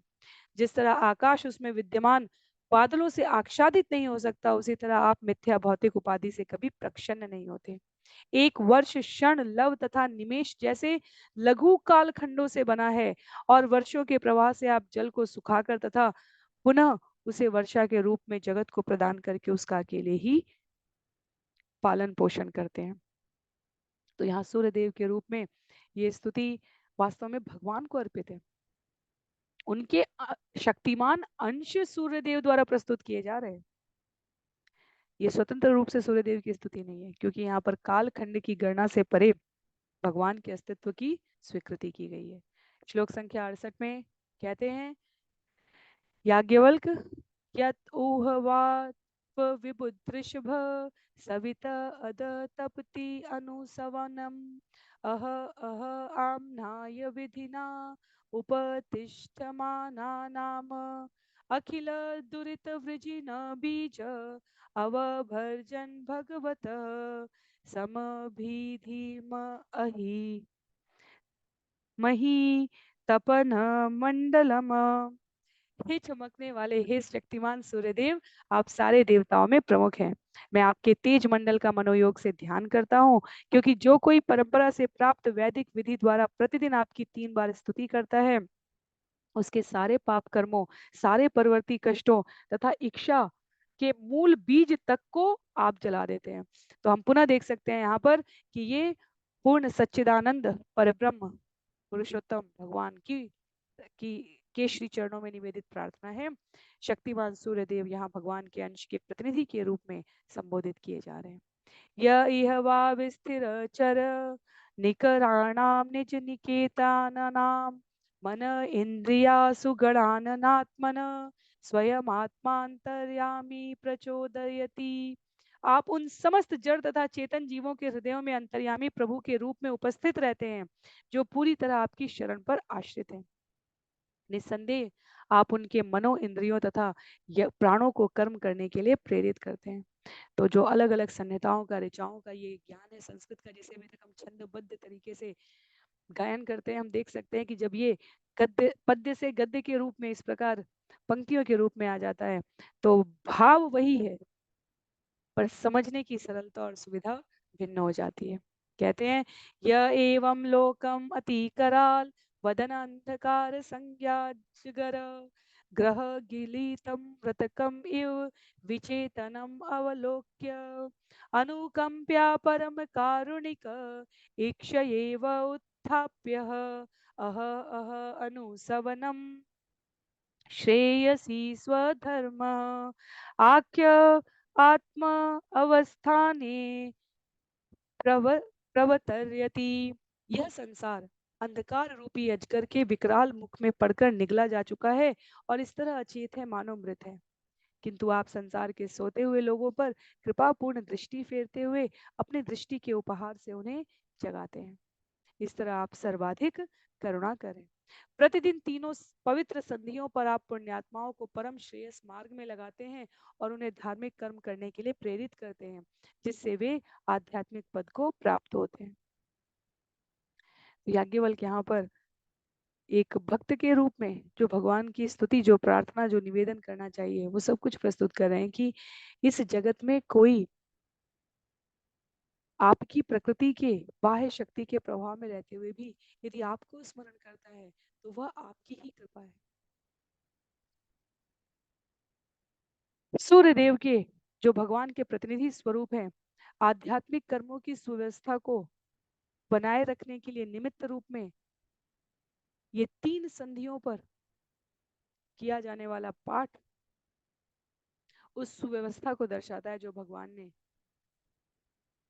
जिस तरह आकाश उसमें विद्यमान बादलों से आच्छादित नहीं हो सकता, उसी तरह आप मिथ्या भौतिक उपाधि से कभी प्रक्षन्न नहीं होते। एक वर्ष क्षण लव तथा निमेष जैसे लघु काल खंडों से बना है और वर्षों के प्रवाह से आप जल को सुखाकर तथा पुनः उसे वर्षा के रूप में जगत को प्रदान करके उसका अकेले ही पालन पोषण करते हैं। तो यहाँ सूर्य देव के रूप में ये स्तुति वास्तव में भगवान को अर्पित है। उनके शक्तिमान अंश सूर्य देव द्वारा प्रस्तुत किए जा रहे हैं। ये स्वतंत्र रूप से सूर्य देव की स्तुति नहीं है, क्योंकि यहाँ पर काल खंड की गणना से परे भगवान के अस्तित्व की स्वीकृति की गई है। श्लोक संख्या 68 में कहते हैं, याज्ञवल्क यत ऊहवात्व विबुद्धिषभ सवित अद तपति अनुसवनम अह अह आम्नाय विधिना उपतिष्ठमाना नाम अखिल दुरित वृजिन बीज अवभर्जन भगवत समभिधिम अहि मही तपन मंडलम। हे चमकने वाले, हे शक्तिमान सूर्यदेव, आप सारे देवताओं में प्रमुख हैं। मैं आपके तेज मंडल का मनोयोग से ध्यान करता हूँ, क्योंकि जो कोई परंपरा से प्राप्त वैदिक विधि द्वारा प्रतिदिन आपकी 3 बार स्तुति करता है, उसके सारे पाप कर्मों, सारे परवर्ती कष्टों तथा इच्छा के मूल बीज तक को आप जला देते हैं। तो हम पुनः देख सकते हैं यहाँ पर कि ये पूर्ण सच्चिदानंद परब्रह्म पुरुषोत्तम भगवान की के श्री चरणों में निवेदित प्रार्थना है। शक्तिमान सूर्य देव यहाँ भगवान के अंश के प्रतिनिधि के रूप में संबोधित किए जा रहे हैं। यह वा विस्थिर चर निकराणाम निज निकेतानाम मन इंद्रियासु गणाननात्मन स्वयं आत्मांतर्यामी प्रचोदयति। आप उन समस्त जड़ तथा चेतन जीवों के हृदयों में अंतर्यामी प्रभु के रूप में उपस्थित रहते हैं, जो पूरी तरह आपकी शरण पर आश्रित हैं। निस्संदेह आप उनके मनो इंद्रियों तथा प्राणों को कर्म करने के लिए प्रेरित करते हैं। तो जो अलग अलग संहिताओं का, ऋचाओं का ये ज्ञान है संस्कृत का, जिसे अभी तक हम छंदबद्ध तरीके से गायन करते हैं, हम देख सकते हैं कि जब ये गद्य पद्य से गद्य के रूप में इस प्रकार पंक्तियों के रूप में आ जाता है, तो भाव वही है, पर समझने की सरलता और सुविधा भिन्न हो जाती है। कहते हैं, यह एवं लोकम अति कराल वदन अंधकार संज्ञागर ग्रह गिलितम व्रतकम इव विचेतनम अवलोक्य अनुकंप्या परम कारुणिक इक्ष एव स्थाप्यः अह अह अनुसवनम् श्रेयसी स्वधर्म आख्य आत्म अवस्थाने प्रव प्रवतर्यति। यह संसार अंधकार रूपी अजगर के विकराल मुख में पड़कर निगला जा चुका है और इस तरह अचेत है मानो मृत है। किंतु आप संसार के सोते हुए लोगों पर कृपापूर्ण दृष्टि फेरते हुए अपनी दृष्टि के उपहार से उन्हें जगाते हैं। इस तरह आप सर्वाधिक करुणा करें। प्रतिदिन तीनों पवित्र संधियों पर आप पुण्यात्माओं को परम श्रेयस मार्ग में लगाते हैं और उन्हें धार्मिक कर्म करने के लिए प्रेरित करते हैं जिससे वे आध्यात्मिक पद को प्राप्त होते हैं। याज्ञवल्क्य यहाँ पर एक भक्त के रूप में जो भगवान की स्तुति, जो प्रार्थना, जो निवेदन करना चाहिए वो सब कुछ प्रस्तुत कर रहे हैं कि इस जगत में कोई आपकी प्रकृति के बाह्य शक्ति के प्रभाव में रहते हुए भी यदि आपको स्मरण करता है तो वह आपकी ही कृपा है। सूर्य देव के जो भगवान के प्रतिनिधि स्वरूप हैं, आध्यात्मिक कर्मों की सुव्यवस्था को बनाए रखने के लिए निमित्त रूप में ये 3 संधियों पर किया जाने वाला पाठ उस सुव्यवस्था को दर्शाता है जो भगवान ने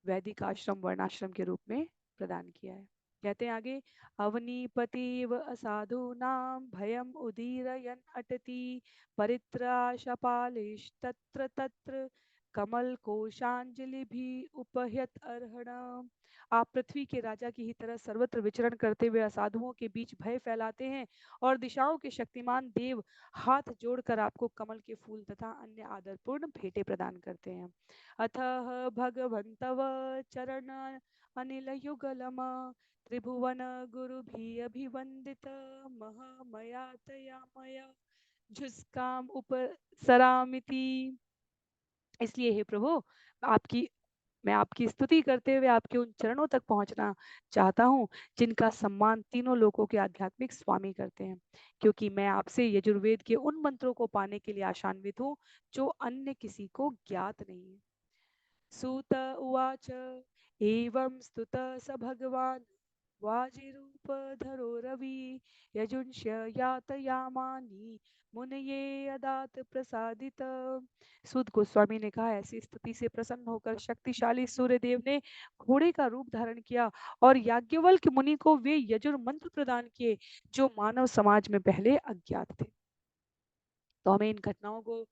वैदिक आश्रम वर्णाश्रम के रूप में प्रदान किया है। कहते हैं आगे, अवनीपतिव असाधु नाम भयम उदीरयन अटति परित्राशपालिश तत्र तत्र कमल कोशांजलि भी उपहत अर्हण। आप पृथ्वी के राजा की ही तरह सर्वत्र विचरण करते हुए असाधुओं के बीच भय फैलाते हैं और दिशाओं के शक्तिमान देव हाथ जोड़कर आपको कमल के फूल तथा अन्य आदरपूर्ण भेंटें प्रदान करते हैं। अतः भगवन्तव चरण अनिल युगलम त्रिभुवन गुरु भी अभिवंदित महामया तयामया झुस्काम उपसरामिति। इसलिए हे प्रभु, आपकी मैं आपकी स्तुति करते हुए आपके उन चरणों तक पहुंचना चाहता हूं जिनका सम्मान तीनों लोकों के आध्यात्मिक स्वामी करते हैं, क्योंकि मैं आपसे यजुर्वेद के उन मंत्रों को पाने के लिए आशान्वित हूं जो अन्य किसी को ज्ञात नहीं है। सूत उवाच एवं स्तुत स भगवान् वाजिरूपधरो रवि यजुंस्य यातयामानि मुनये अदात प्रसादित। सूत गोस्वामी ने कहा, ऐसी स्तुति से प्रसन्न होकर शक्तिशाली सूर्यदेव ने घोड़े का रूप धारण किया और याज्ञवल्क्य मुनि को वे यजुर मंत्र प्रदान किए जो मानव समाज में पहले अज्ञात थे। तो हमें इन घटनाओं को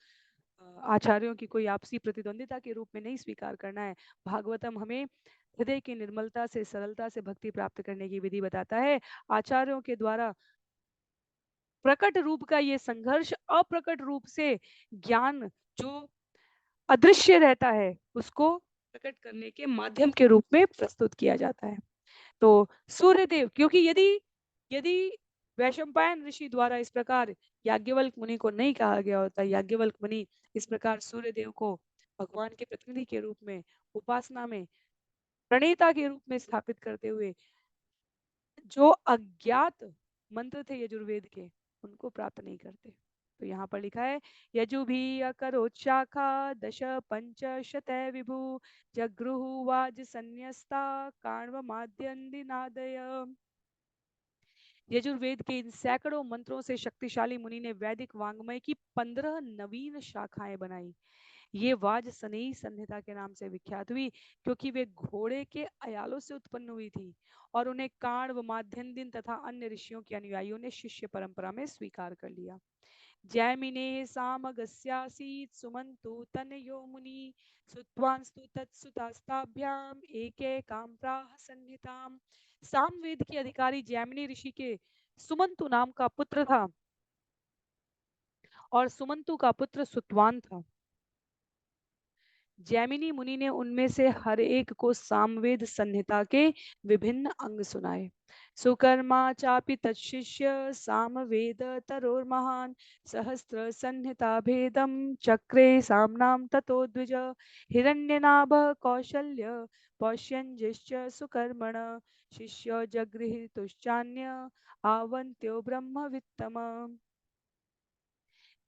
आचार्यों की कोई आपसी प्रतिद्वंदिता के रूप में नहीं स्वीकार करना है। भागवतम हमें हृदय की निर्मलता से, सरलता से भक्ति प्राप्त करने की विधि बताता है। आचार्यों के द्वारा प्रकट रूप का ये संघर्ष अप्रकट रूप से ज्ञान जो अदृश्य रहता है उसको प्रकट करने के माध्यम के रूप में प्रस्तुत किया जाता है। तो सूर्यदेव, क्योंकि यदि यदि वैशंपायन ऋषि द्वारा इस प्रकार याज्ञवल्क मुनि को नहीं कहा गया होता, याज्ञवल्क मुनि इस प्रकार सूर्यदेव को भगवान के प्रतिनिधि के रूप में उपासना में प्रणेता के रूप में स्थापित करते हुए जो अज्ञात मंत्र थे यजुर्वेद के उनको प्राप्त नहीं करते। तो यहाँ पर लिखा है, यजुभी अकरोच्चाखा दश पंच शत विभु जगृहु वाज संन्यस्ता काण्व माद्यन्दिनादय। यजुर्वेद के इन सैकड़ों मंत्रों से शक्तिशाली मुनि ने वैदिक वांग्मय की 15 नवीन शाखाएं बनाई। ये वाज सनेई संहिता के नाम से विख्यात हुई क्योंकि वे घोड़े के अयालों से उत्पन्न हुई थी और उन्हें काण्व माध्यन्दिन तथा अन्य ऋषियों के अनुयायियों ने शिष्य परंपरा में स्वीकार कर लिया। जैमिने सामगस्यासीत् सुमंतु तनयो मुनि सुत्वांस्तु तत्सुतास्ताभ्याम एकैकां प्राह संहिताम। सामवेद के अधिकारी जैमिनी ऋषि के सुमंतु नाम का पुत्र था और सुमंतु का पुत्र सुतवान था। जैमिनी मुनि ने उनमें से हर एक को सामवेद संहिता के विभिन्न अंग सुनाए। सुकर्मा चापि तत्शिष्य सामवेद तरोर्महान सहस्त्र संहिता भेदम चक्रे सामनाम ततो द्विज हिरण्यनाभ कौशल्य पौष्यंजिश्च सुकर्मण शिष्य जगृहीतुश्चान्य आवन्त्यो ब्रह्मवित्तम।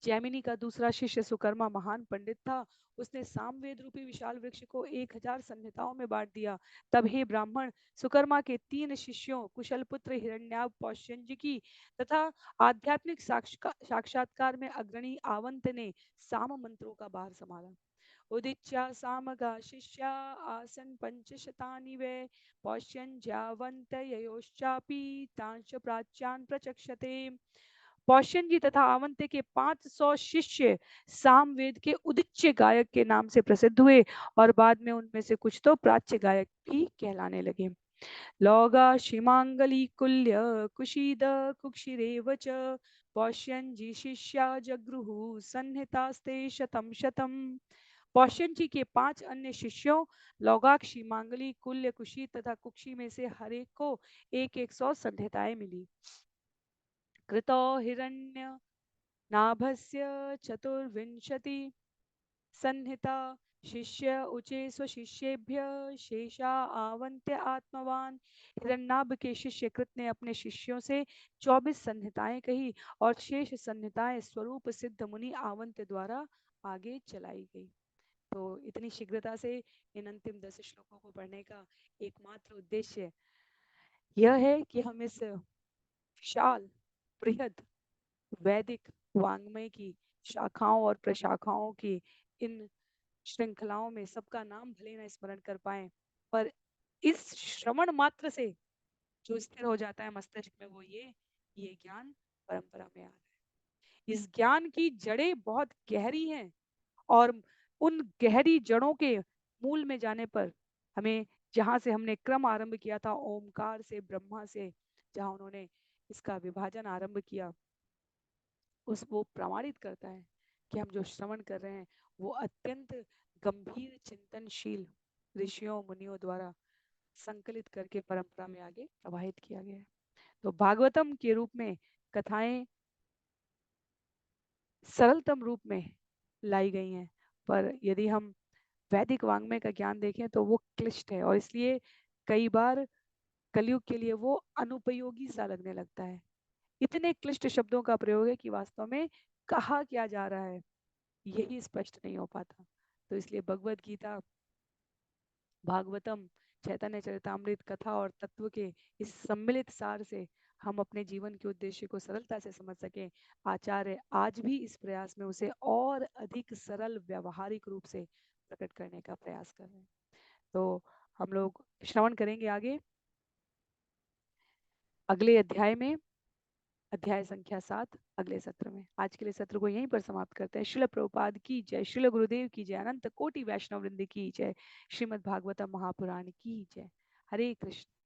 जैमिनी का दूसरा शिष्य सुकर्मा महान पंडित था। उसने सामवेद रूपी विशाल वृक्ष को 1000 संहिताओं में बांट दिया। तब हे ब्राह्मण, सुकर्मा के 3 शिष्यों कुशलपुत्र हिरण्याब पौष्यंजिकी तथा आध्यात्मिक साक्षात्कार में अग्रणी आवंत ने साम मंत्रों का भार संभाला। उदिच्या सामगा शिष्या आसन पंचशतानि वे पौष्यंज्यावंतयोश्चापि तांश प्राच्यान् प्रचक्षते। पौष्यन जी तथा आवंते के 500 शिष्य सामवेद के उदिच्य गायक के नाम से प्रसिद्ध हुए और बाद में उनमें से कुछ तो प्राच्य गायक भी कहलाने लगे। लौगा शिमांगली कुल्य कुशीद कुक्षिरेव च पौष्यन जी शिष्या जगृहु संहितास्ते शतम शतम। पौष्यन जी के 5 अन्य शिष्यों लौगाक शिमांगली कुल्य कुशी तथा कुक्षी में से हर एक को एक 100 संहिताएं मिली। कृतो हिरण्य नाभस्य चतुर्विंशति संहिता शिष्य उचे स्वशिष्येभ्य शेषा आवंत्य आत्मवान। हिरण्यनाभ के शिष्य कृत ने अपने शिष्यों से 24 संहिताएं कही और शेष संहिताएं स्वरूप सिद्ध मुनि आवंत्य द्वारा आगे चलाई गई। तो इतनी शीघ्रता से इन अंतिम 10 श्लोकों को पढ़ने का एकमात्र उद्देश्य यह है कि हम इस विशाल बृहद वैदिक वाङ्मय की शाखाओं और प्रशाखाओं की इन श्रृंखलाओं में सबका नाम भले न स्मरण कर पाए, पर इस श्रवण मात्र से जो स्थिर हो जाता है मस्तिष्क में वो ये ज्ञान परंपरा में आ रहा है। इस ज्ञान की जड़ें बहुत गहरी हैं और उन गहरी जड़ों के मूल में जाने पर हमें, जहां से हमने क्रम आरंभ किया था ओमकार से ब्रह्मा से, जहां उन्होंने इसका विभाजन आरंभ किया, उस वो प्रमाणित करता है कि हम जो श्रवण कर रहे हैं वो अत्यंत गंभीर चिंतनशील ऋषियों मुनियों द्वारा संकलित करके परंपरा में आगे प्रवाहित किया गया है। तो भागवतम के रूप में कथाएं सरलतम रूप में लाई गई हैं, पर यदि हम वैदिक वाङ्मय का ज्ञान देखें तो वो क्लिष्ट है और इसलिए कई बार कलयुग के लिए वो अनुपयोगी सा लगने लगता है। इतने क्लिष्ट शब्दों का प्रयोग है कि वास्तव में कहा क्या जा रहा है यही स्पष्ट नहीं हो पाता। तो इसलिए भगवत गीता, भागवतम, चैतन्य चरितामृत, कथा और तत्व के इस सम्मिलित सार से हम अपने जीवन के उद्देश्य को सरलता से समझ सकें, आचार्य आज भी इस प्रयास में उसे और अधिक सरल व्यवहारिक रूप से प्रकट करने का प्रयास कर रहे हैं। तो हम लोग श्रवण करेंगे आगे अगले अध्याय में, अध्याय संख्या 7 अगले सत्र में। आज के लिए सत्र को यहीं पर समाप्त करते हैं। शिल प्रभुपाद की जय, शिल गुरुदेव की जय, अनंत कोटि वैष्णव वृंद की जय, श्रीमद् भागवतम महापुराण की जय। हरे कृष्ण।